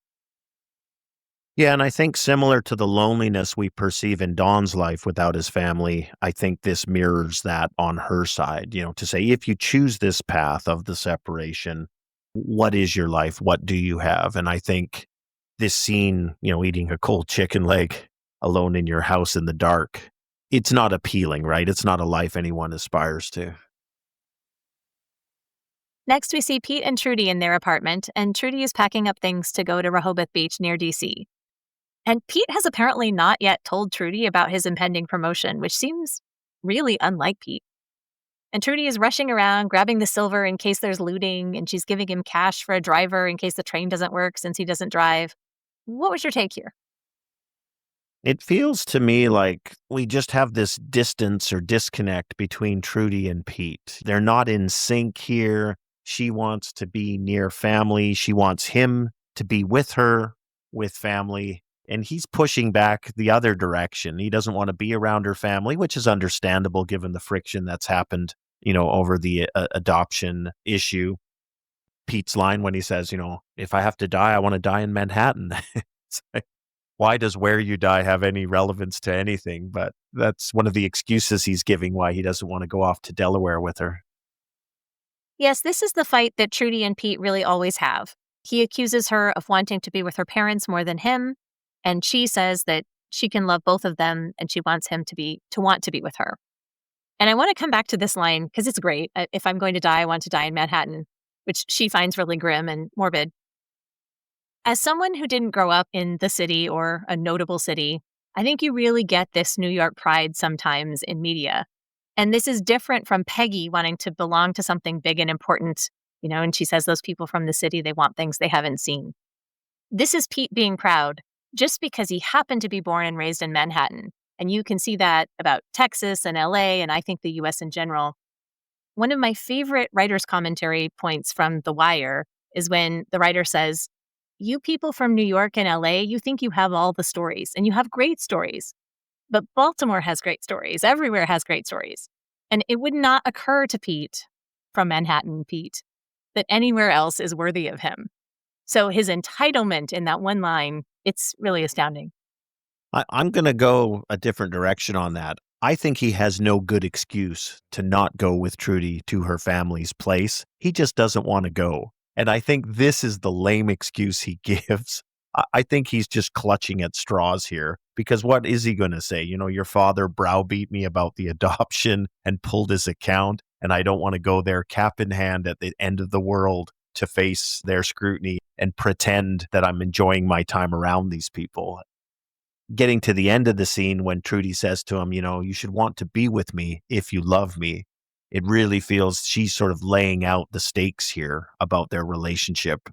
Yeah, and I think similar to the loneliness we perceive in Dawn's life without his family, I think this mirrors that on her side, to say, if you choose this path of the separation, what is your life? What do you have? And I think this scene, eating a cold chicken leg alone in your house in the dark, it's not appealing, right? It's not a life anyone aspires to. Next, we see Pete and Trudy in their apartment, and Trudy is packing up things to go to Rehoboth Beach near DC. And Pete has apparently not yet told Trudy about his impending promotion, which seems really unlike Pete. And Trudy is rushing around, grabbing the silver in case there's looting, and she's giving him cash for a driver in case the train doesn't work since he doesn't drive. What was your take here? It feels to me like we just have this distance or disconnect between Trudy and Pete. They're not in sync here. She wants to be near family. She wants him to be with her, with family. And he's pushing back the other direction. He doesn't want to be around her family, which is understandable given the friction that's happened, over the adoption issue. Pete's line when he says, if I have to die, I want to die in Manhattan. It's like, why does where you die have any relevance to anything? But that's one of the excuses he's giving why he doesn't want to go off to Delaware with her. Yes, this is the fight that Trudy and Pete really always have. He accuses her of wanting to be with her parents more than him, and she says that she can love both of them and she wants him to want to be with her. And I want to come back to this line because it's great. If I'm going to die, I want to die in Manhattan, which she finds really grim and morbid. As someone who didn't grow up in the city or a notable city, I think you really get this New York pride sometimes in media. And this is different from Peggy wanting to belong to something big and important, and she says those people from the city, they want things they haven't seen. This is Pete being proud just because he happened to be born and raised in Manhattan. And you can see that about Texas and LA, and I think the US in general. One of my favorite writer's commentary points from The Wire is when the writer says, you people from New York and LA, you think you have all the stories, and you have great stories. But Baltimore has great stories. Everywhere has great stories. And it would not occur to Pete, from Manhattan, Pete, that anywhere else is worthy of him. So his entitlement in that one line, it's really astounding. I'm going to go a different direction on that. I think he has no good excuse to not go with Trudy to her family's place. He just doesn't want to go. And I think this is the lame excuse he gives. I think he's just clutching at straws here because what is he going to say? Your father browbeat me about the adoption and pulled his account, and I don't want to go there cap in hand at the end of the world to face their scrutiny and pretend that I'm enjoying my time around these people. Getting to the end of the scene when Trudy says to him, you should want to be with me if you love me. It really feels she's sort of laying out the stakes here about their relationship,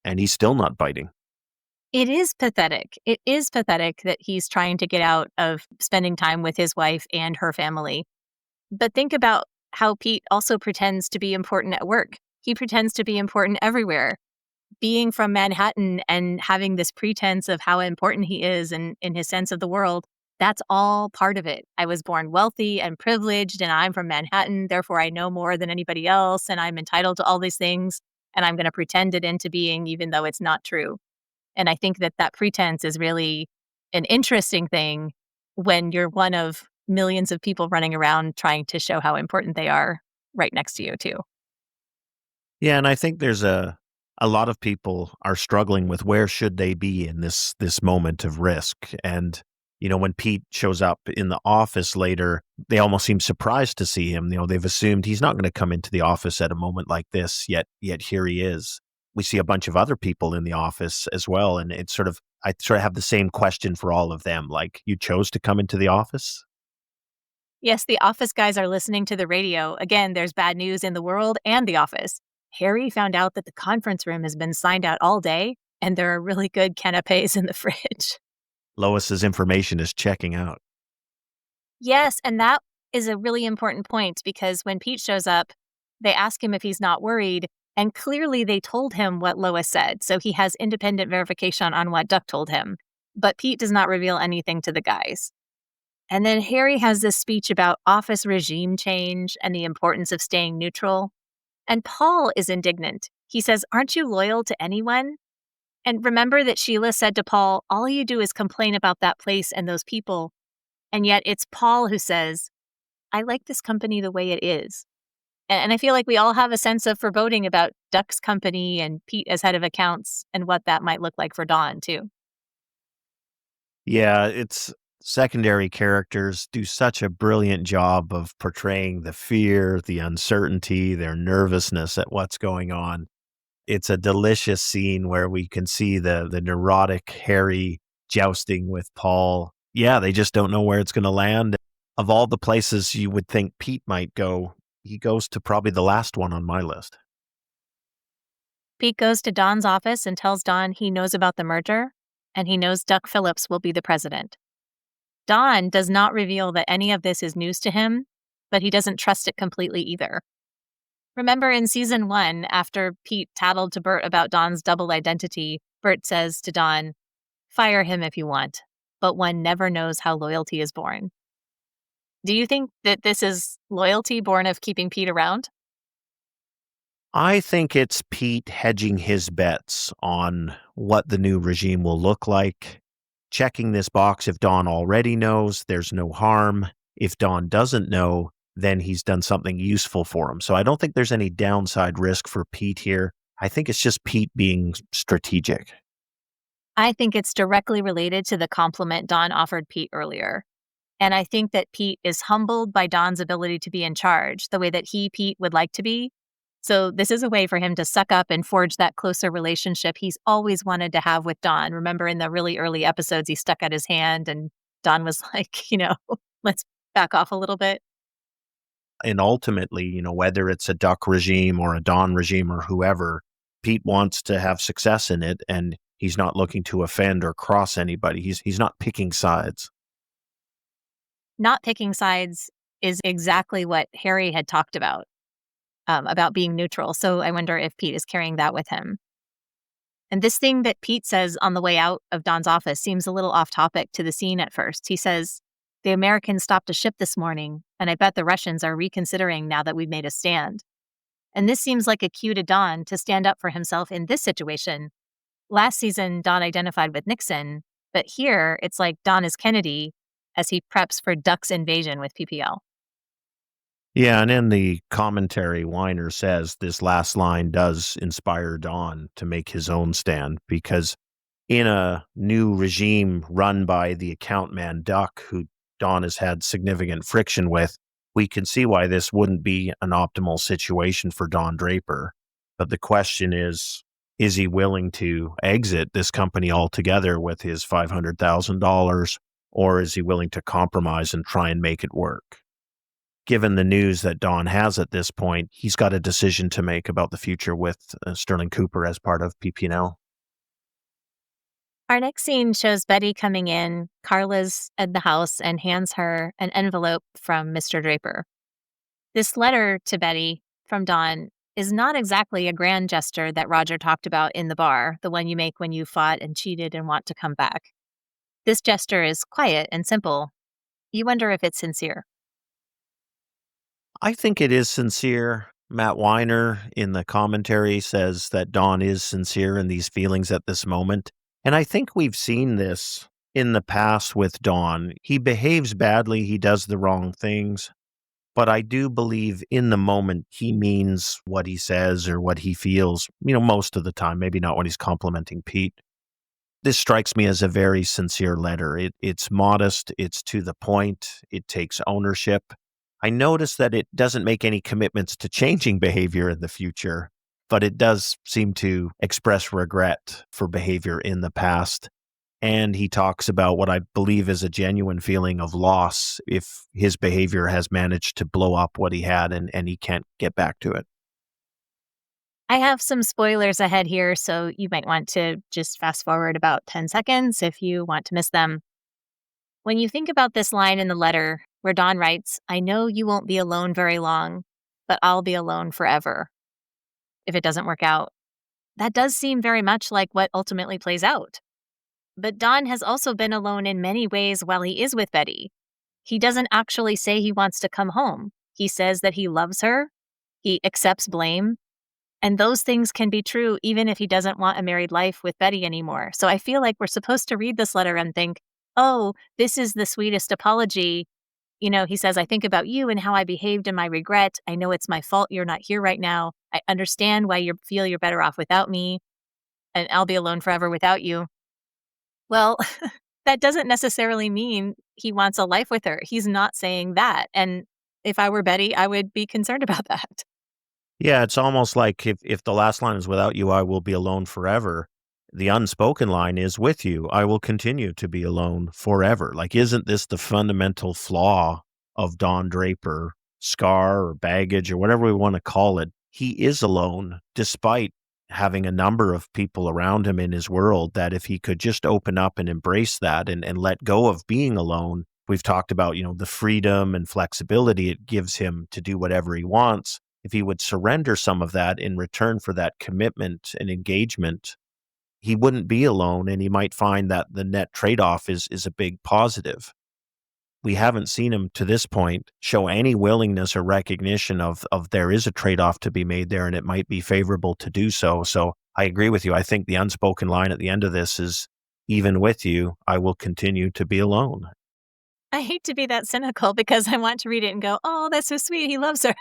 and he's still not biting. It is pathetic. It is pathetic that he's trying to get out of spending time with his wife and her family. But think about how Pete also pretends to be important at work. He pretends to be important everywhere. Being from Manhattan and having this pretense of how important he is and in his sense of the world, that's all part of it. I was born wealthy and privileged, and I'm from Manhattan. Therefore, I know more than anybody else, and I'm entitled to all these things. And I'm going to pretend it into being, even though it's not true. And I think that that pretense is really an interesting thing when you're one of millions of people running around trying to show how important they are right next to you, too. Yeah, and I think there's a lot of people are struggling with where should they be in this moment of risk. And when Pete shows up in the office later, they almost seem surprised to see him. They've assumed he's not going to come into the office at a moment like this, yet here he is. We see a bunch of other people in the office as well, and I sort of have the same question for all of them. Like, you chose to come into the office? Yes, the office guys are listening to the radio. Again, there's bad news in the world and the office. Harry found out that the conference room has been signed out all day, and there are really good canapes in the fridge. Lois's information is checking out. Yes, and that is a really important point because when Pete shows up, they ask him if he's not worried, and clearly they told him what Lois said, so he has independent verification on what Duck told him. But Pete does not reveal anything to the guys. And then Harry has this speech about office regime change and the importance of staying neutral. And Paul is indignant. He says, aren't you loyal to anyone? And remember that Sheila said to Paul, all you do is complain about that place and those people. And yet it's Paul who says, I like this company the way it is. And I feel like we all have a sense of foreboding about Duck's company and Pete as head of accounts and what that might look like for Dawn, too. Yeah, it's secondary characters do such a brilliant job of portraying the fear, the uncertainty, their nervousness at what's going on. It's a delicious scene where we can see the neurotic Harry jousting with Paul. Yeah, they just don't know where it's going to land. Of all the places you would think Pete might go, he goes to probably the last one on my list. Pete goes to Don's office and tells Don he knows about the merger, and he knows Duck Phillips will be the president. Don does not reveal that any of this is news to him, but he doesn't trust it completely either. Remember in season 1, after Pete tattled to Bert about Don's double identity, Bert says to Don, fire him if you want, but one never knows how loyalty is born. Do you think that this is loyalty born of keeping Pete around? I think it's Pete hedging his bets on what the new regime will look like, checking this box if Don already knows, there's no harm. If Don doesn't know, then he's done something useful for him. So I don't think there's any downside risk for Pete here. I think it's just Pete being strategic. I think it's directly related to the compliment Don offered Pete earlier. And I think that Pete is humbled by Don's ability to be in charge, the way that Pete, would like to be. So this is a way for him to suck up and forge that closer relationship he's always wanted to have with Don. Remember in the really early episodes, he stuck out his hand and Don was like, let's back off a little bit. And ultimately, whether it's a Duck regime or a Don regime or whoever, Pete wants to have success in it, and he's not looking to offend or cross anybody. He's not picking sides. Not picking sides is exactly what Harry had talked about being neutral. So I wonder if Pete is carrying that with him. And this thing that Pete says on the way out of Don's office seems a little off topic to the scene at first. He says, the Americans stopped a ship this morning, and I bet the Russians are reconsidering now that we've made a stand. And this seems like a cue to Don to stand up for himself in this situation. Last season, Don identified with Nixon, but here it's like Don is Kennedy as he preps for Duck's invasion with PPL. Yeah, and in the commentary, Weiner says this last line does inspire Don to make his own stand, because in a new regime run by the account man Duck, who Don has had significant friction with, we can see why this wouldn't be an optimal situation for Don Draper. But the question is he willing to exit this company altogether with his $500,000, or is he willing to compromise and try and make it work? Given the news that Don has at this point, he's got a decision to make about the future with Sterling Cooper as part of PP&L. Our next scene shows Betty coming in. Carla's at the house and hands her an envelope from Mr. Draper. This letter to Betty from Don is not exactly a grand gesture that Roger talked about in the bar, the one you make when you fought and cheated and want to come back. This gesture is quiet and simple. You wonder if it's sincere. I think it is sincere. Matt Weiner in the commentary says that Don is sincere in these feelings at this moment. And I think we've seen this in the past with Don. He behaves badly, he does the wrong things, but I do believe in the moment he means what he says or what he feels, most of the time, maybe not when he's complimenting Pete. This strikes me as a very sincere letter. It's modest, it's to the point, it takes ownership. I notice that it doesn't make any commitments to changing behavior in the future, but it does seem to express regret for behavior in the past. And he talks about what I believe is a genuine feeling of loss if his behavior has managed to blow up what he had and he can't get back to it. I have some spoilers ahead here, so you might want to just fast forward about 10 seconds if you want to miss them. When you think about this line in the letter where Don writes, I know you won't be alone very long, but I'll be alone forever if it doesn't work out. That does seem very much like what ultimately plays out. But Don has also been alone in many ways while he is with Betty. He doesn't actually say he wants to come home. He says that he loves her. He accepts blame. And those things can be true even if he doesn't want a married life with Betty anymore. So I feel like we're supposed to read this letter and think, oh, this is the sweetest apology. He says, I think about you and how I behaved and my regret. I know it's my fault you're not here right now. I understand why you feel you're better off without me, and I'll be alone forever without you. Well, that doesn't necessarily mean he wants a life with her. He's not saying that. And if I were Betty, I would be concerned about that. Yeah, it's almost like if the last line is without you, I will be alone forever. The unspoken line is with you, I will continue to be alone forever. Like, isn't this the fundamental flaw of Don Draper, scar or baggage or whatever we want to call it? He is alone despite having a number of people around him in his world that if he could just open up and embrace that and let go of being alone, we've talked about, the freedom and flexibility it gives him to do whatever he wants. If he would surrender some of that in return for that commitment and engagement, he wouldn't be alone, and he might find that the net trade-off is a big positive. We haven't seen him to this point show any willingness or recognition of there is a trade-off to be made there, and it might be favorable to do so. So I agree with you. I think the unspoken line at the end of this is, even with you, I will continue to be alone. I hate to be that cynical because I want to read it and go, oh, that's so sweet. He loves her.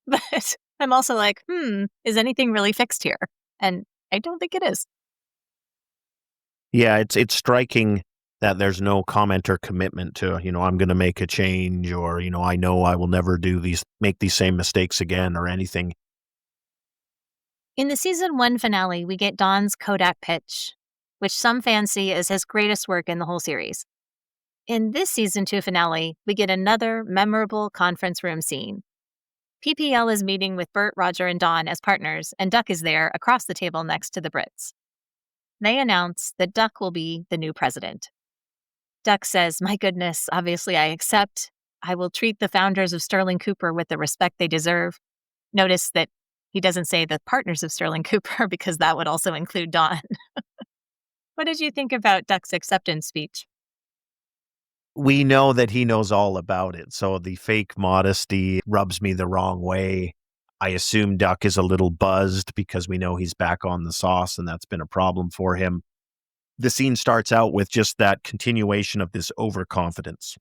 But I'm also like, is anything really fixed here? And I don't think it is. Yeah, it's striking that there's no comment or commitment to, I'm going to make a change, or, I know I will never make these same mistakes again or anything. In the season 1 finale, we get Don's Kodak pitch, which some fans see as his greatest work in the whole series. In this season 2 finale, we get another memorable conference room scene. PPL is meeting with Bert, Roger, and Don as partners, and Duck is there across the table next to the Brits. They announce that Duck will be the new president. Duck says, my goodness, obviously I accept. I will treat the founders of Sterling Cooper with the respect they deserve. Notice that he doesn't say the partners of Sterling Cooper because that would also include Don. What did you think about Duck's acceptance speech? We know that he knows all about it, so the fake modesty rubs me the wrong way. I assume Duck is a little buzzed because we know he's back on the sauce, and that's been a problem for him. The scene starts out with just that continuation of this overconfidence.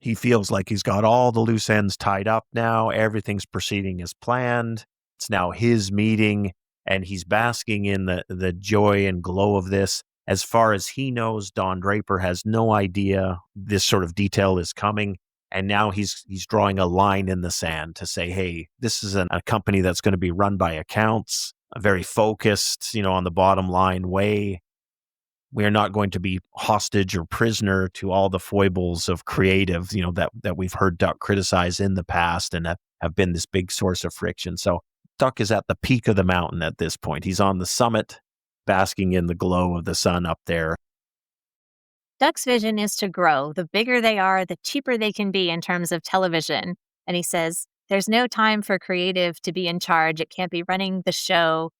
He feels like he's got all the loose ends tied up now. Everything's proceeding as planned. It's now his meeting, and he's basking in the joy and glow of this. As far as he knows, Don Draper has no idea this sort of detail is coming. And now he's drawing a line in the sand to say, hey, this is a company that's going to be run by accounts, very focused, on the bottom line way. We are not going to be hostage or prisoner to all the foibles of creative, that we've heard Duck criticize in the past and have been this big source of friction. So Duck is at the peak of the mountain at this point. He's on the summit, basking in the glow of the sun up there. Duck's vision is to grow. The bigger they are, the cheaper they can be in terms of television. And he says, there's no time for creative to be in charge. It can't be running the show.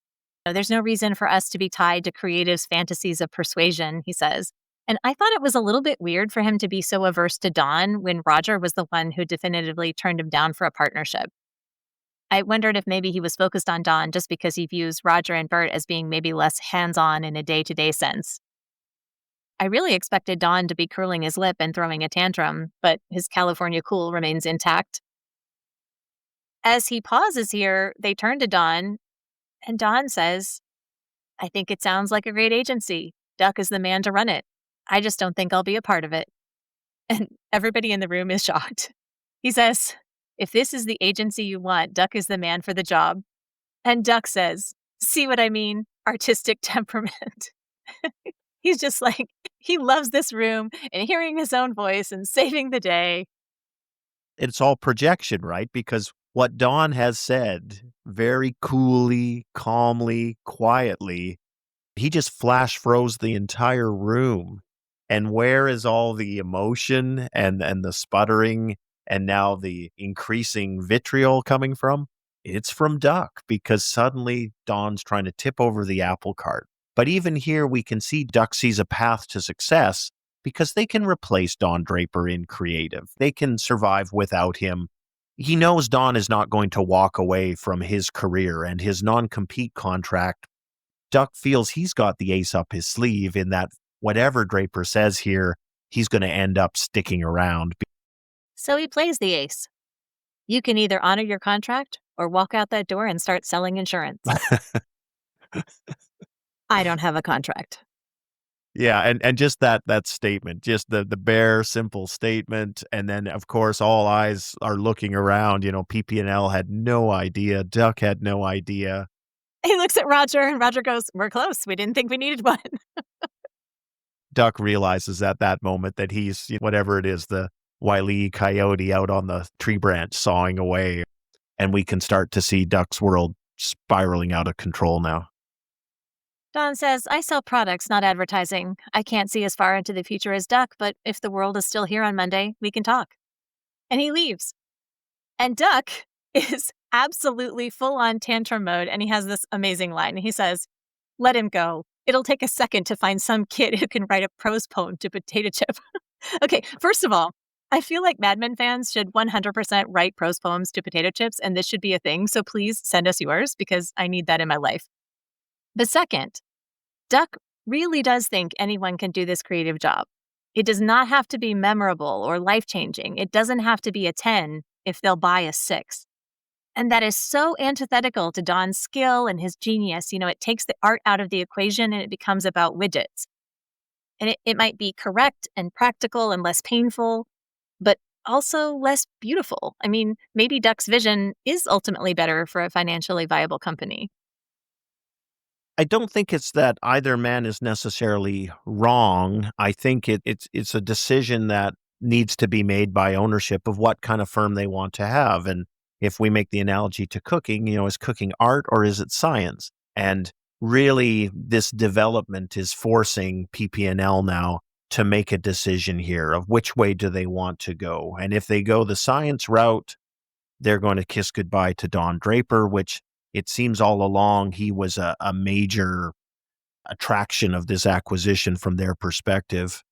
There's no reason for us to be tied to creative's fantasies of persuasion, he says. And I thought it was a little bit weird for him to be so averse to Don when Roger was the one who definitively turned him down for a partnership. I wondered if maybe he was focused on Don just because he views Roger and Bert as being maybe less hands-on in a day-to-day sense. I really expected Don to be curling his lip and throwing a tantrum, but his California cool remains intact. As he pauses here, they turn to Don, and Don says, I think it sounds like a great agency. Duck is the man to run it. I just don't think I'll be a part of it. And everybody in the room is shocked. He says, if this is the agency you want, Duck is the man for the job. And Duck says, see what I mean? Artistic temperament. He's just like, he loves this room and hearing his own voice and saving the day. It's all projection, right? Because what Don has said very coolly, calmly, quietly, he just flash froze the entire room. And where is all the emotion and the sputtering and now the increasing vitriol coming from? It's from Duck, because suddenly Don's trying to tip over the apple cart. But even here, we can see Duck sees a path to success because they can replace Don Draper in creative. They can survive without him. He knows Don is not going to walk away from his career and his non-compete contract. Duck feels he's got the ace up his sleeve in that whatever Draper says here, he's going to end up sticking around. So he plays the ace. You can either honor your contract or walk out that door and start selling insurance. I don't have a contract. Yeah, and just that statement, just the bare, simple statement, and then, of course, all eyes are looking around, PP&L had no idea, Duck had no idea. He looks at Roger, and Roger goes, "We're close. We didn't think we needed one." Duck realizes at that moment that he's, whatever it is, the Wile E. Coyote out on the tree branch sawing away, and we can start to see Duck's world spiraling out of control now. Don says, "I sell products, not advertising. I can't see as far into the future as Duck, but if the world is still here on Monday, we can talk." And he leaves. And Duck is absolutely full-on tantrum mode, and he has this amazing line. He says, "Let him go. It'll take a second to find some kid who can write a prose poem to Potato Chip." Okay, first of all, I feel like Mad Men fans should 100% write prose poems to potato chips, and this should be a thing, so please send us yours because I need that in my life. But second, Duck really does think anyone can do this creative job. It does not have to be memorable or life-changing. It doesn't have to be a 10 if they'll buy a 6. And that is so antithetical to Don's skill and his genius. It takes the art out of the equation and it becomes about widgets. And it might be correct and practical and less painful, but also less beautiful. I mean, maybe Duck's vision is ultimately better for a financially viable company. I don't think it's that either man is necessarily wrong. I think it's a decision that needs to be made by ownership of what kind of firm they want to have. And if we make the analogy to cooking, is cooking art or is it science? And really, this development is forcing PP&L now to make a decision here of which way do they want to go. And if they go the science route, they're going to kiss goodbye to Don Draper, which it seems all along he was a major attraction of this acquisition from their perspective.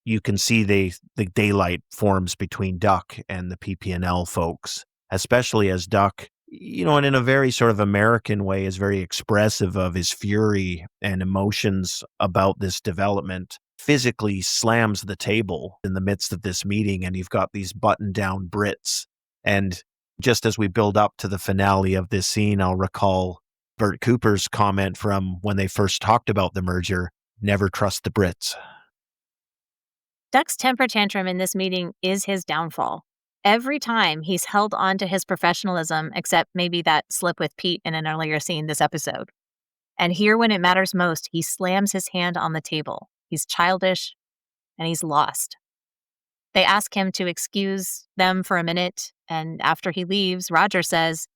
You can see the daylight forms between Duck and the PP&L folks, especially as Duck, and in a very sort of American way, is very expressive of his fury and emotions about this development, physically slams the table in the midst of this meeting, and you've got these button-down Brits. And just as we build up to the finale of this scene, I'll recall Bert Cooper's comment from when they first talked about the merger, "Never trust the Brits." Duck's temper tantrum in this meeting is his downfall. Every time he's held on to his professionalism, except maybe that slip with Pete in an earlier scene this episode. And here, when it matters most, he slams his hand on the table. He's childish and he's lost. They ask him to excuse them for a minute, and after he leaves, Roger says,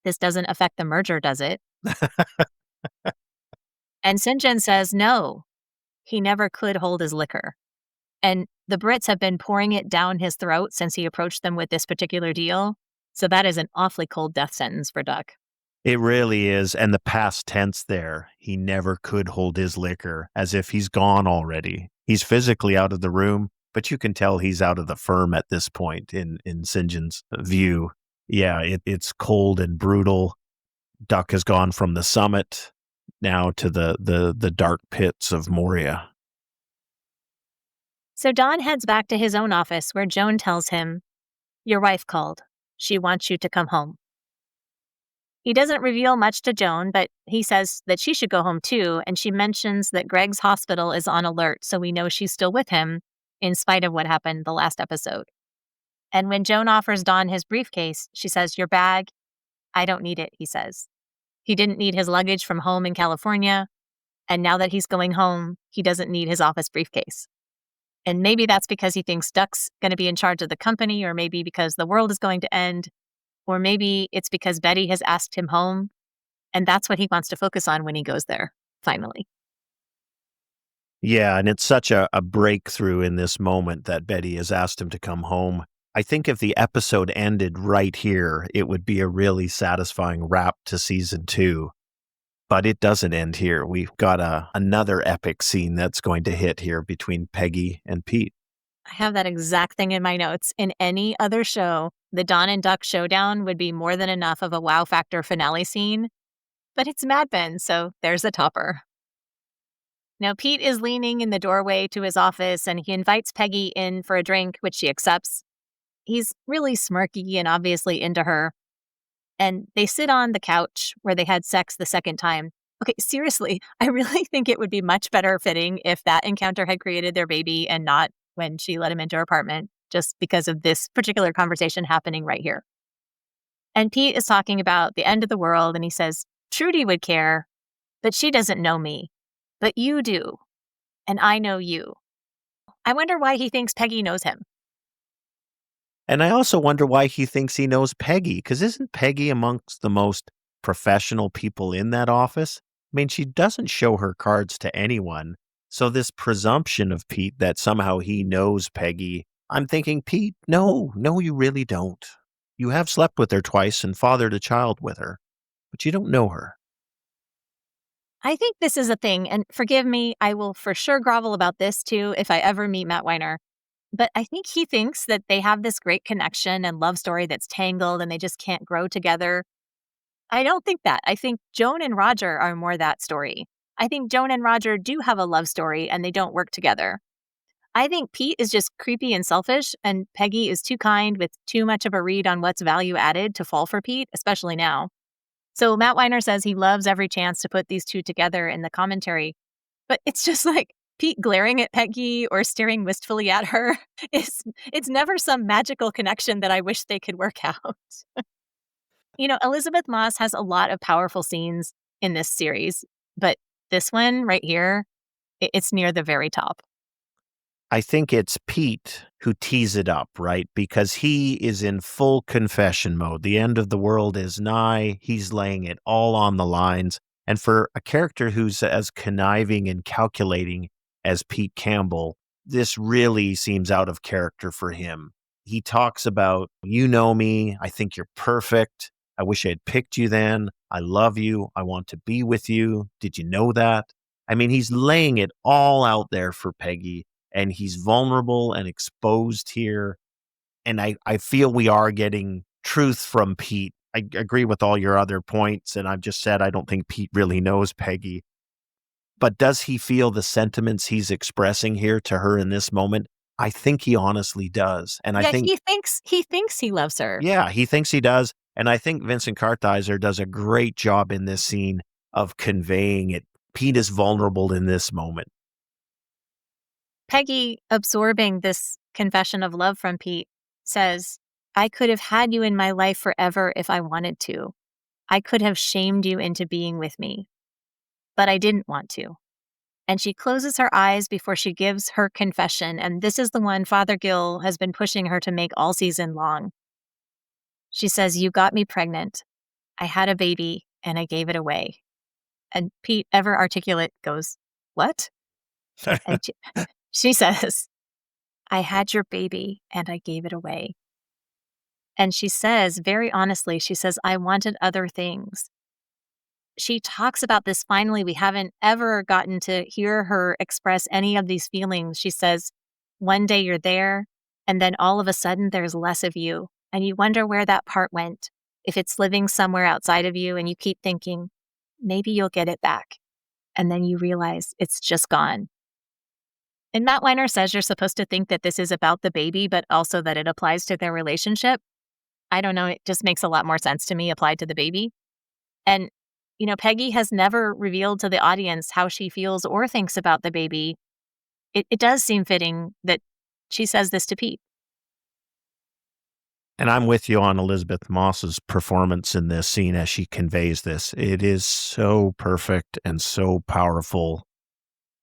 "This doesn't affect the merger, does it?" And St. John says, "No, he never could hold his liquor." And the Brits have been pouring it down his throat since he approached them with this particular deal. So that is an awfully cold death sentence for Duck. It really is. And the past tense there, he never could hold his liquor, as if he's gone already. He's physically out of the room, but you can tell he's out of the firm at this point in St. John's view. Yeah, it's cold and brutal. Duck has gone from the summit now to the dark pits of Moria. So Don heads back to his own office where Joan tells him, "Your wife called. She wants you to come home." He doesn't reveal much to Joan, but he says that she should go home too, and she mentions that Greg's hospital is on alert, so we know she's still with him, in spite of what happened the last episode. And when Joan offers Don his briefcase, she says, "Your bag? I don't need it," he says. He didn't need his luggage from home in California, and now that he's going home, he doesn't need his office briefcase. And maybe that's because he thinks Duck's going to be in charge of the company, or maybe because the world is going to end, or maybe it's because Betty has asked him home, and that's what he wants to focus on when he goes there, finally. Yeah, and it's such a breakthrough in this moment that Betty has asked him to come home. I think if the episode ended right here, it would be a really satisfying wrap to season 2. But it doesn't end here. We've got another epic scene that's going to hit here between Peggy and Pete. I have that exact thing in my notes. In any other show, the Don and Duck showdown would be more than enough of a wow factor finale scene, but it's Mad Men, so there's a topper. Now, Pete is leaning in the doorway to his office and he invites Peggy in for a drink, which she accepts. He's really smirky and obviously into her. And they sit on the couch where they had sex the second time. Okay, seriously, I really think it would be much better fitting if that encounter had created their baby and not when she let him into her apartment, just because of this particular conversation happening right here. And Pete is talking about the end of the world, and he says, Trudy would care, but she doesn't know me. But you do, and I know you. I wonder why he thinks Peggy knows him. And I also wonder why he thinks he knows Peggy, because isn't Peggy amongst the most professional people in that office? I mean, she doesn't show her cards to anyone. So this presumption of Pete that somehow he knows Peggy, I'm thinking, Pete, no, you really don't. You have slept with her twice and fathered a child with her, but you don't know her. I think this is a thing, and forgive me, I will for sure grovel about this too if I ever meet Matt Weiner. But I think he thinks that they have this great connection and love story that's tangled and they just can't grow together. I don't think that. I think Joan and Roger are more that story. I think Joan and Roger do have a love story and they don't work together. I think Pete is just creepy and selfish, and Peggy is too kind with too much of a read on what's value added to fall for Pete, especially now. So Matt Weiner says he loves every chance to put these two together in the commentary. But it's just like Pete glaring at Peggy or staring wistfully at her. It's never some magical connection that I wish they could work out. Elizabeth Moss has a lot of powerful scenes in this series, but this one right here, it's near the very top. I think it's Pete who tees it up, right? Because he is in full confession mode. The end of the world is nigh. He's laying it all on the lines. And for a character who's as conniving and calculating as Pete Campbell, this really seems out of character for him. He talks about, you know me, I think you're perfect. I wish I had picked you then. I love you. I want to be with you. Did you know that? I mean, he's laying it all out there for Peggy. And he's vulnerable and exposed here. And I feel we are getting truth from Pete. I agree with all your other points. And I've just said I don't think Pete really knows Peggy. But does he feel the sentiments he's expressing here to her in this moment? I think he honestly does. And I think he thinks he loves her. Yeah, he thinks he does. And I think Vincent Kartheiser does a great job in this scene of conveying it. Pete is vulnerable in this moment. Peggy, absorbing this confession of love from Pete, says, I could have had you in my life forever if I wanted to. I could have shamed you into being with me, but I didn't want to. And she closes her eyes before she gives her confession, and this is the one Father Gill has been pushing her to make all season long. She says, you got me pregnant. I had a baby, and I gave it away. And Pete, ever articulate, goes, what? And she says, I had your baby and I gave it away. And she says, very honestly, she says, I wanted other things. She talks about this finally. We haven't ever gotten to hear her express any of these feelings. She says, one day you're there, and then all of a sudden there's less of you. And you wonder where that part went. If it's living somewhere outside of you and you keep thinking, maybe you'll get it back. And then you realize it's just gone. And Matt Weiner says you're supposed to think that this is about the baby, but also that it applies to their relationship. I don't know. It just makes a lot more sense to me applied to the baby. And, Peggy has never revealed to the audience how she feels or thinks about the baby. It does seem fitting that she says this to Pete. And I'm with you on Elizabeth Moss's performance in this scene as she conveys this. It is so perfect and so powerful.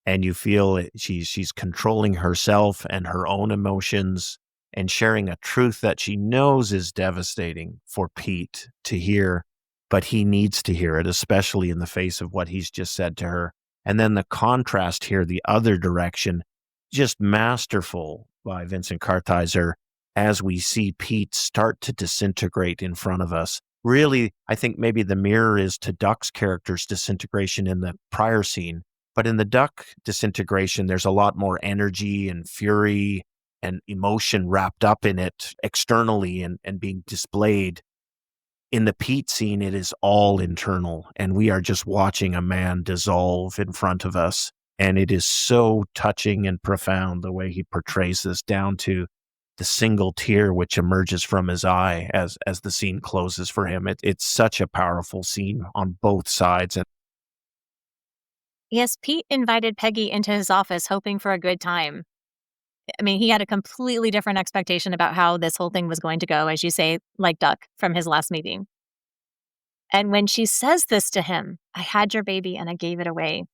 And you feel she's controlling herself and her own emotions and sharing a truth that she knows is devastating for Pete to hear, but he needs to hear it, especially in the face of what he's just said to her. And then the contrast here, the other direction, just masterful by Vincent Kartheiser as we see Pete start to disintegrate in front of us. Really, I think maybe the mirror is to Duck's character's disintegration in the prior scene. But in the Duck disintegration, there's a lot more energy and fury and emotion wrapped up in it externally and being displayed. In the Pete scene, it is all internal, and we are just watching a man dissolve in front of us. And it is so touching and profound the way he portrays this, down to the single tear which emerges from his eye as the scene closes for him. It's such a powerful scene on both sides. And Yes, Pete invited Peggy into his office hoping for a good time. I mean, he had a completely different expectation about how this whole thing was going to go, as you say, like Duck from his last meeting. And when she says this to him, I had your baby and I gave it away,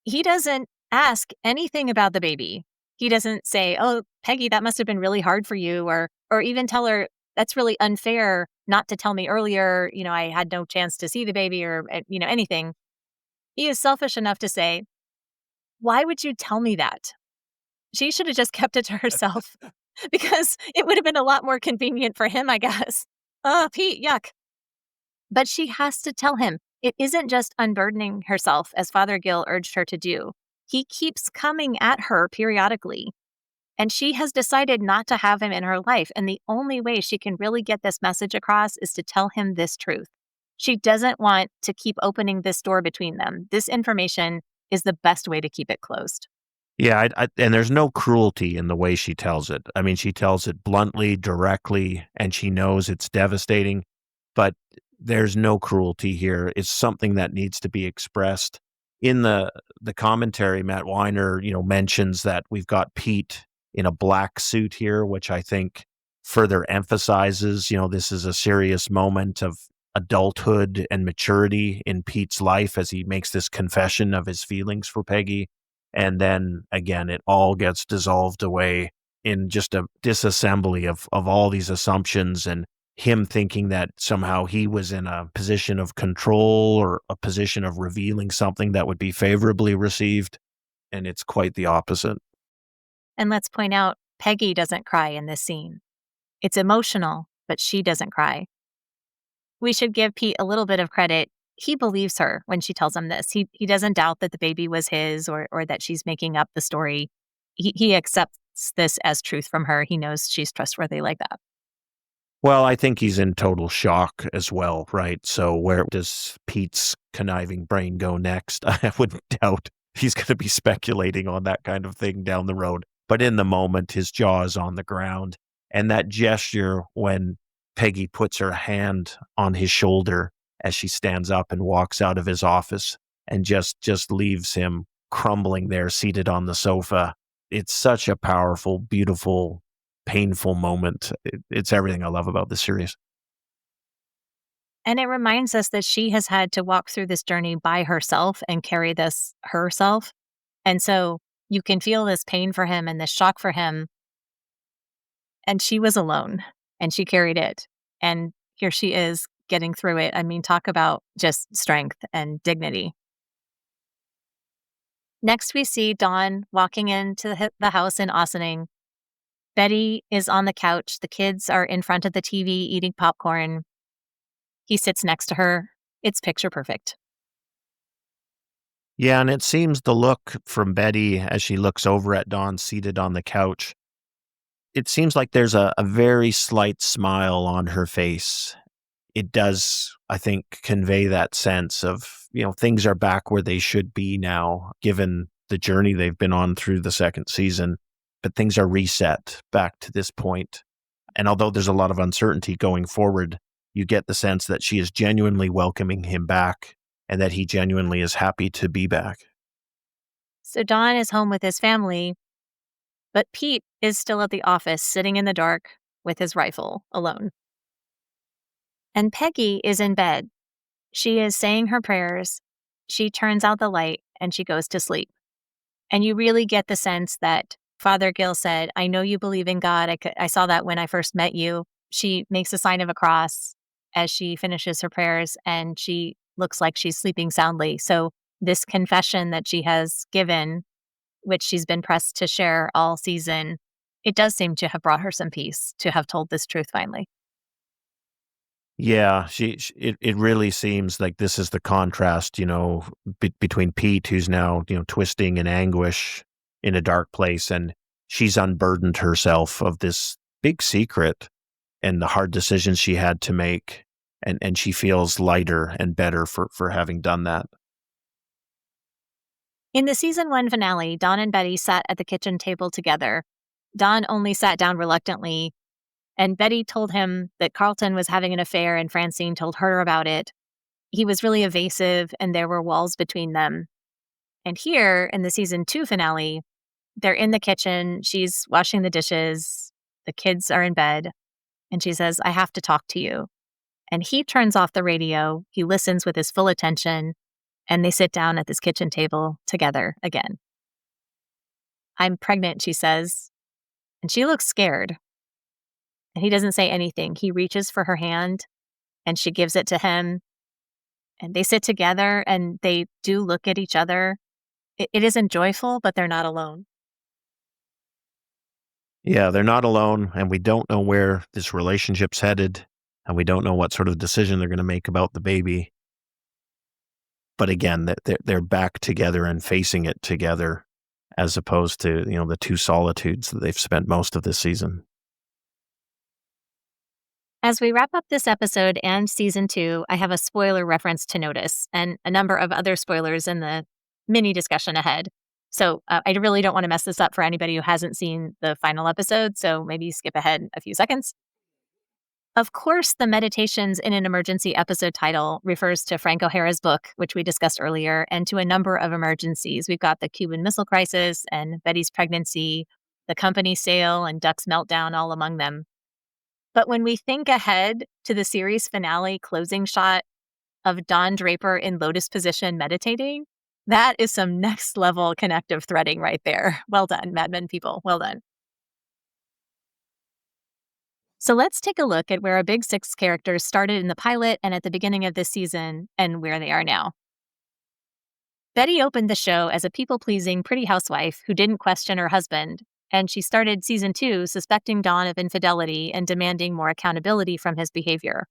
he doesn't ask anything about the baby. He doesn't say, "Oh, Peggy, that must have been really hard for you," or even tell her, "That's really unfair not to tell me earlier, I had no chance to see the baby," or anything. He is selfish enough to say, "Why would you tell me that? She should have just kept it to herself because it would have been a lot more convenient for him, I guess." Oh, Pete, yuck. But she has to tell him. It isn't just unburdening herself, as Father Gill urged her to do. He keeps coming at her periodically, and she has decided not to have him in her life. And the only way she can really get this message across is to tell him this truth. She doesn't want to keep opening this door between them. This information is the best way to keep it closed. yeah, and there's no cruelty in the way she tells it. I mean, she tells it bluntly, directly, and she knows it's devastating, but there's no cruelty here. It's something that needs to be expressed. In the commentary, Matt Weiner, mentions that we've got Pete in a black suit here, which I think further emphasizes, this is a serious moment of adulthood and maturity in Pete's life as he makes this confession of his feelings for Peggy. And then again, it all gets dissolved away in just a disassembly of all these assumptions, and him thinking that somehow he was in a position of control or a position of revealing something that would be favorably received. And it's quite the opposite. And let's point out, Peggy doesn't cry in this scene. It's emotional, but she doesn't cry. We should give Pete a little bit of credit. He believes her when she tells him this. He doesn't doubt that the baby was his or that she's making up the story. He accepts this as truth from her. He knows she's trustworthy like that. Well, I think he's in total shock as well, right? So where does Pete's conniving brain go next? I wouldn't doubt he's going to be speculating on that kind of thing down the road. But in the moment, his jaw is on the ground. And that gesture when Peggy puts her hand on his shoulder as she stands up and walks out of his office and just leaves him crumbling there, seated on the sofa. It's such a powerful, beautiful, painful moment. It's everything I love about this series. And it reminds us that she has had to walk through this journey by herself and carry this herself. And so you can feel this pain for him and this shock for him. And she was alone and she carried it. And here she is getting through it. I mean, talk about just strength and dignity. Next, we see Dawn walking into the house in Ossining. Betty is on the couch. The kids are in front of the TV eating popcorn. He sits next to her. It's picture perfect. Yeah, and it seems the look from Betty as she looks over at Dawn seated on the couch, it seems like there's a very slight smile on her face. It does, I think, convey that sense of, things are back where they should be now, given the journey they've been on through the second season. But things are reset back to this point. And although there's a lot of uncertainty going forward, you get the sense that she is genuinely welcoming him back and that he genuinely is happy to be back. So Don is home with his family, but Pete is still at the office, sitting in the dark with his rifle alone. And Peggy is in bed. She is saying her prayers. She turns out the light and she goes to sleep. And you really get the sense that Father Gill said, I know you believe in God. I saw that when I first met you. She makes a sign of a cross as she finishes her prayers, and she looks like she's sleeping soundly. So this confession that she has given, which she's been pressed to share all season, it does seem to have brought her some peace to have told this truth finally. Yeah, it really seems like this is the contrast, between Pete, who's now, twisting in anguish in a dark place, and she's unburdened herself of this big secret and the hard decisions she had to make. And she feels lighter and better for having done that. In the season 1 finale, Don and Betty sat at the kitchen table together. Don only sat down reluctantly, and Betty told him that Carlton was having an affair and Francine told her about it. He was really evasive and there were walls between them. And here in the season 2 finale, they're in the kitchen. She's washing the dishes. The kids are in bed. And she says, "I have to talk to you." And he turns off the radio. He listens with his full attention. And they sit down at this kitchen table together again. "I'm pregnant," she says. And she looks scared. And he doesn't say anything. He reaches for her hand and she gives it to him. And they sit together and they do look at each other. It isn't joyful, but they're not alone. Yeah, they're not alone, and we don't know where this relationship's headed, and we don't know what sort of decision they're going to make about the baby. But again, they're back together and facing it together, as opposed to, the two solitudes that they've spent most of this season. As we wrap up this episode and season 2, I have a spoiler reference to notice and a number of other spoilers in the mini discussion ahead. So I really don't want to mess this up for anybody who hasn't seen the final episode, so maybe skip ahead a few seconds. Of course, the Meditations in an Emergency episode title refers to Frank O'Hara's book, which we discussed earlier, and to a number of emergencies. We've got the Cuban Missile Crisis and Betty's pregnancy, the company sale, and Duck's meltdown all among them. But when we think ahead to the series finale closing shot of Don Draper in lotus position meditating, that is some next level connective threading right there. Well done, Mad Men people. Well done. So let's take a look at where our big 6 characters started in the pilot and at the beginning of this season and where they are now. Betty opened the show as a people-pleasing pretty housewife who didn't question her husband, and she started season 2 suspecting Don of infidelity and demanding more accountability from his behavior.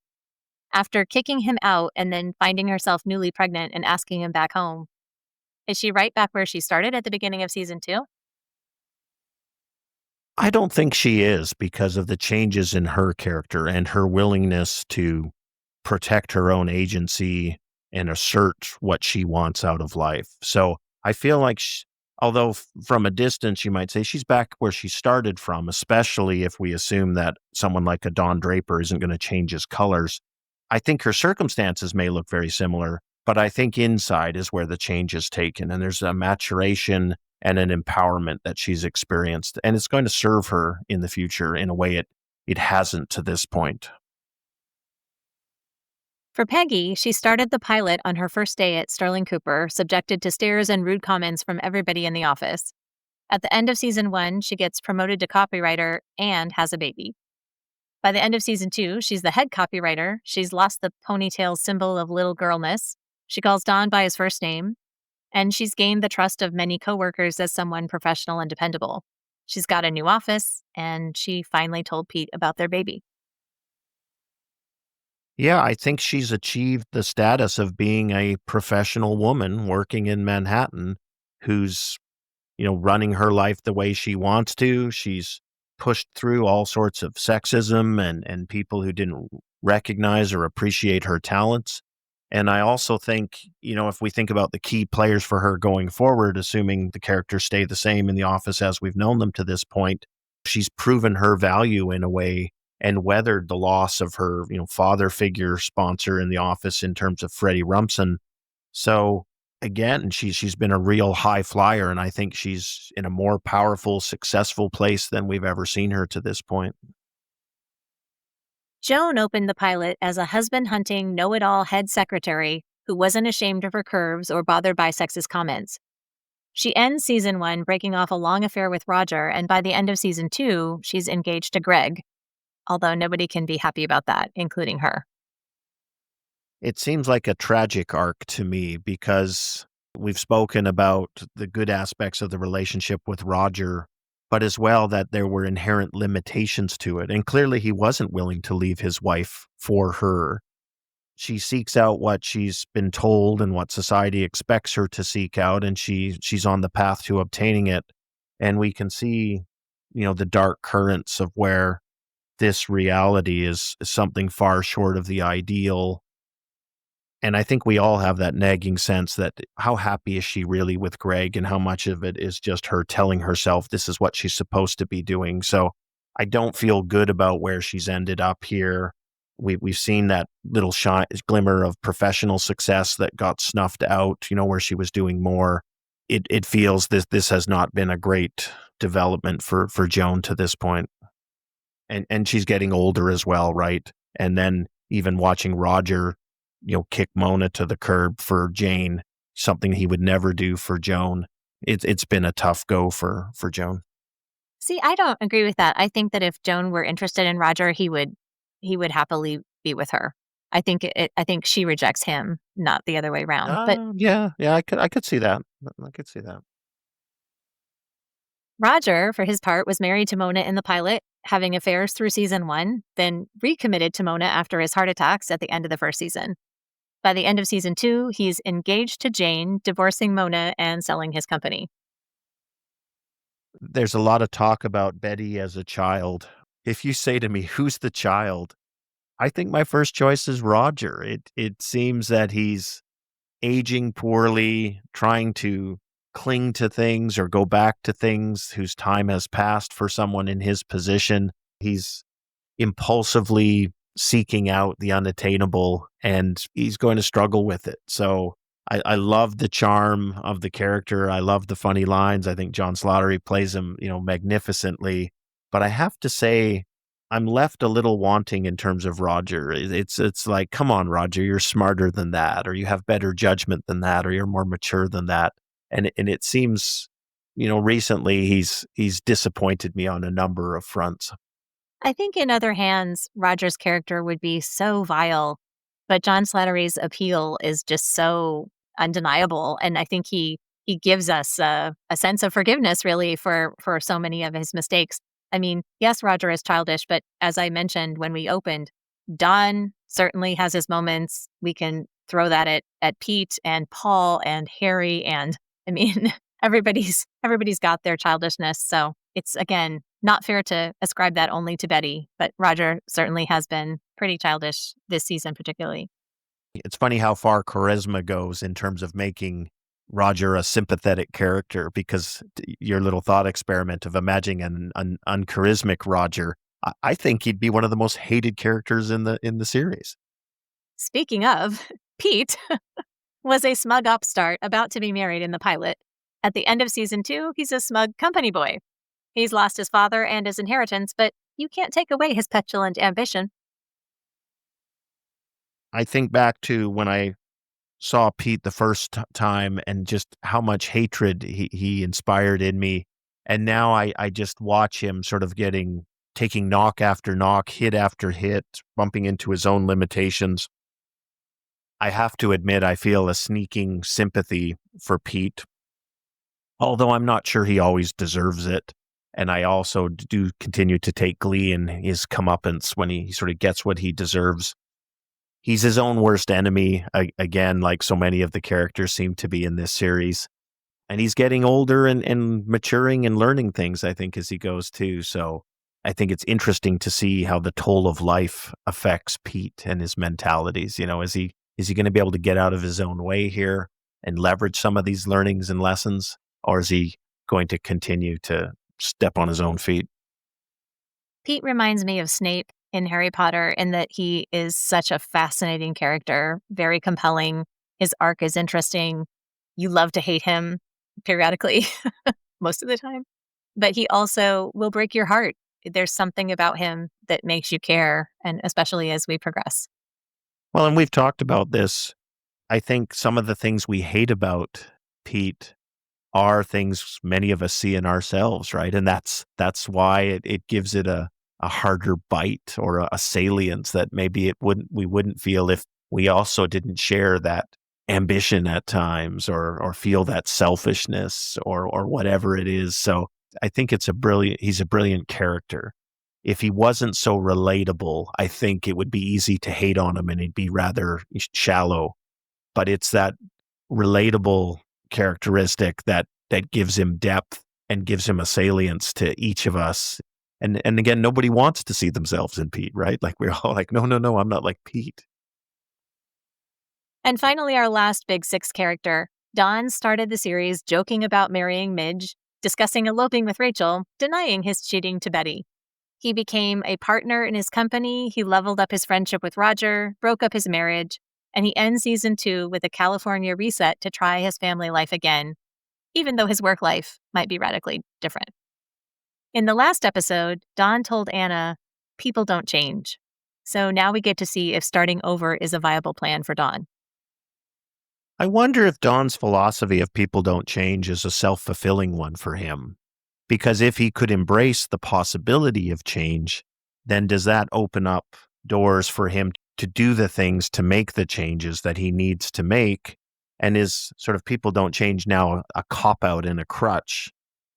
After kicking him out and then finding herself newly pregnant and asking him back home, is she right back where she started at the beginning of season 2? I don't think she is, because of the changes in her character and her willingness to protect her own agency and assert what she wants out of life. So I feel like, although from a distance you might say she's back where she started from, especially if we assume that someone like a Don Draper isn't going to change his colors. I think her circumstances may look very similar, but I think inside is where the change is taken, and there's a maturation and an empowerment that she's experienced, and it's going to serve her in the future in a way it hasn't to this point. For Peggy, she started the pilot on her first day at Sterling Cooper, subjected to stares and rude comments from everybody in the office. At the end of season 1, she gets promoted to copywriter and has a baby. By the end of season 2, she's the head copywriter. She's lost the ponytail symbol of little girlness. She calls Don by his first name. And she's gained the trust of many coworkers as someone professional and dependable. She's got a new office, and she finally told Pete about their baby. Yeah, I think she's achieved the status of being a professional woman working in Manhattan who's, running her life the way she wants to. She's pushed through all sorts of sexism and people who didn't recognize or appreciate her talents. And I also think, if we think about the key players for her going forward, assuming the characters stay the same in the office as we've known them to this point, she's proven her value in a way and weathered the loss of her, father figure sponsor in the office in terms of Freddie Rumsen. So again, she's been a real high flyer, and I think she's in a more powerful, successful place than we've ever seen her to this point. Joan opened the pilot as a husband-hunting, know-it-all head secretary who wasn't ashamed of her curves or bothered by sexist comments. She ends season 1 breaking off a long affair with Roger, and by the end of season 2, she's engaged to Greg, although nobody can be happy about that, including her. It seems like a tragic arc to me, because we've spoken about the good aspects of the relationship with Roger, but as well that there were inherent limitations to it. And clearly he wasn't willing to leave his wife for her. She seeks out what she's been told and what society expects her to seek out, and she's on the path to obtaining it. And we can see the dark currents of where this reality is something far short of the ideal. And I think we all have that nagging sense that how happy is she really with Greg, and how much of it is just her telling herself this is what she's supposed to be doing. So I don't feel good about where she's ended up here. We've seen that little glimmer of professional success that got snuffed out, where she was doing more. It feels this has not been a great development for Joan to this point. And she's getting older as well, right? And then even watching Roger, kick Mona to the curb for Jane, something he would never do for Joan. It's been a tough go for Joan. See, I don't agree with that. I think that if Joan were interested in Roger, he would happily be with her. I think she rejects him, not the other way around. But Yeah, I could see that. I could see that. Roger, for his part, was married to Mona in the pilot, having affairs through season 1, then recommitted to Mona after his heart attacks at the end of the first season. By the end of season 2, he's engaged to Jane, divorcing Mona and selling his company. There's a lot of talk about Betty as a child. If you say to me, who's the child? I think my first choice is Roger. It seems that he's aging poorly, trying to cling to things or go back to things whose time has passed for someone in his position. He's impulsively seeking out the unattainable, and he's going to struggle with it. So I love the charm of the character. I love the funny lines. I think John Slattery plays him, magnificently. But I have to say, I'm left a little wanting in terms of Roger. It's like, come on, Roger, you're smarter than that, or you have better judgment than that, or you're more mature than that. And it seems, recently he's disappointed me on a number of fronts. I think in other hands, Roger's character would be so vile, but John Slattery's appeal is just so undeniable. And I think he gives us a sense of forgiveness, really, for so many of his mistakes. I mean, yes, Roger is childish, but as I mentioned when we opened, Don certainly has his moments. We can throw that at Pete and Paul and Harry, and I mean, everybody's got their childishness. So it's, again, not fair to ascribe that only to Betty, but Roger certainly has been pretty childish this season, particularly. It's funny how far charisma goes in terms of making Roger a sympathetic character, because your little thought experiment of imagining an uncharismatic Roger, I think he'd be one of the most hated characters in the series. Speaking of, Pete was a smug upstart about to be married in the pilot. At the end of season 2, he's a smug company boy. He's lost his father and his inheritance, but you can't take away his petulant ambition. I think back to when I saw Pete the first time and just how much hatred he inspired in me. And now I just watch him sort of taking knock after knock, hit after hit, bumping into his own limitations. I have to admit, I feel a sneaking sympathy for Pete, although I'm not sure he always deserves it. And I also do continue to take glee in his comeuppance when he sort of gets what he deserves. He's his own worst enemy, again, like so many of the characters seem to be in this series. And he's getting older and maturing and learning things, I think, as he goes too. So I think it's interesting to see how the toll of life affects Pete and his mentalities. Is he going to be able to get out of his own way here and leverage some of these learnings and lessons? Or is he going to continue to step on his own feet? Pete reminds me of Snape in Harry Potter in that he is such a fascinating character, very compelling. His arc is interesting. You love to hate him periodically, most of the time. But he also will break your heart. There's something about him that makes you care, and especially as we progress. Well, and we've talked about this. I think some of the things we hate about Pete are things many of us see in ourselves, right? And that's why it gives it a harder bite or a salience that maybe we wouldn't feel if we also didn't share that ambition at times or feel that selfishness or whatever it is. So I think he's a brilliant character. If he wasn't so relatable, I think it would be easy to hate on him and he'd be rather shallow. But it's that relatable characteristic that gives him depth and gives him a salience to each of us. And again, nobody wants to see themselves in Pete, right? Like we're all like, no, no, no, I'm not like Pete. And finally, our last Big Six character. Don started the series joking about marrying Midge, discussing eloping with Rachel, denying his cheating to Betty. He became a partner in his company, he leveled up his friendship with Roger, broke up his marriage, and he ends season 2 with a California reset to try his family life again, even though his work life might be radically different. In the last episode, Don told Anna, people don't change. So now we get to see if starting over is a viable plan for Don. I wonder if Don's philosophy of people don't change is a self-fulfilling one for him. Because if he could embrace the possibility of change, then does that open up doors for him to do the things to make the changes that he needs to make? And is sort of people don't change now a cop-out and a crutch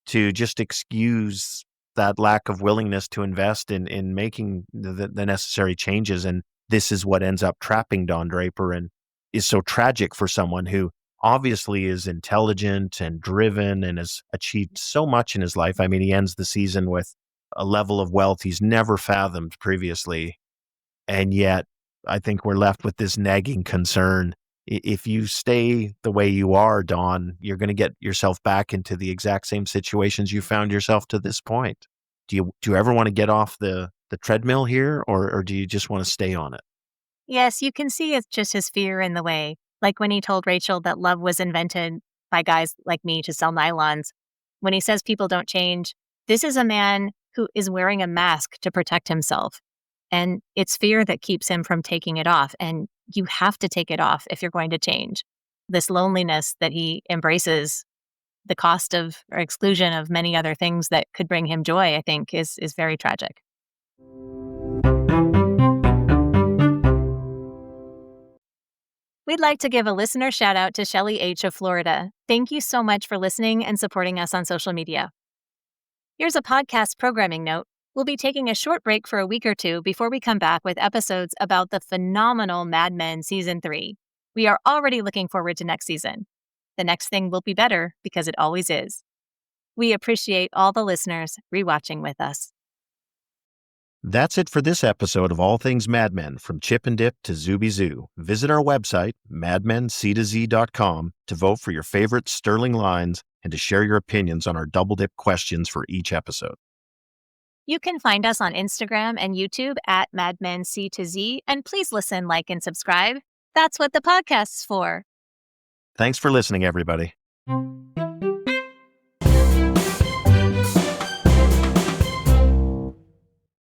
to just excuse that lack of willingness to invest in making the necessary changes? And this is what ends up trapping Don Draper and is so tragic for someone who obviously is intelligent and driven and has achieved so much in his life. I mean, he ends the season with a level of wealth he's never fathomed previously. And yet, I think we're left with this nagging concern. If you stay the way you are, Don, you're going to get yourself back into the exact same situations you found yourself to this point. Do you ever want to get off the treadmill here, or do you just want to stay on it? Yes, you can see it's just his fear in the way. Like when he told Rachel that love was invented by guys like me to sell nylons. When he says people don't change, this is a man who is wearing a mask to protect himself. And it's fear that keeps him from taking it off. And you have to take it off if you're going to change. This loneliness that he embraces, the cost of or exclusion of many other things that could bring him joy, I think, is very tragic. We'd like to give a listener shout out to Shelly H. of Florida. Thank you so much for listening and supporting us on social media. Here's a podcast programming note. We'll be taking a short break for a week or two before we come back with episodes about the phenomenal Mad Men Season 3. We are already looking forward to next season. The next thing will be better because it always is. We appreciate all the listeners rewatching with us. That's it for this episode of All Things Mad Men, from Chip and Dip to Zooby Zoo. Visit our website, madmenctoz.com, to vote for your favorite sterling lines and to share your opinions on our double dip questions for each episode. You can find us on Instagram and YouTube at madmenctoz, and please listen, like, and subscribe. That's what the podcast's for. Thanks for listening, everybody.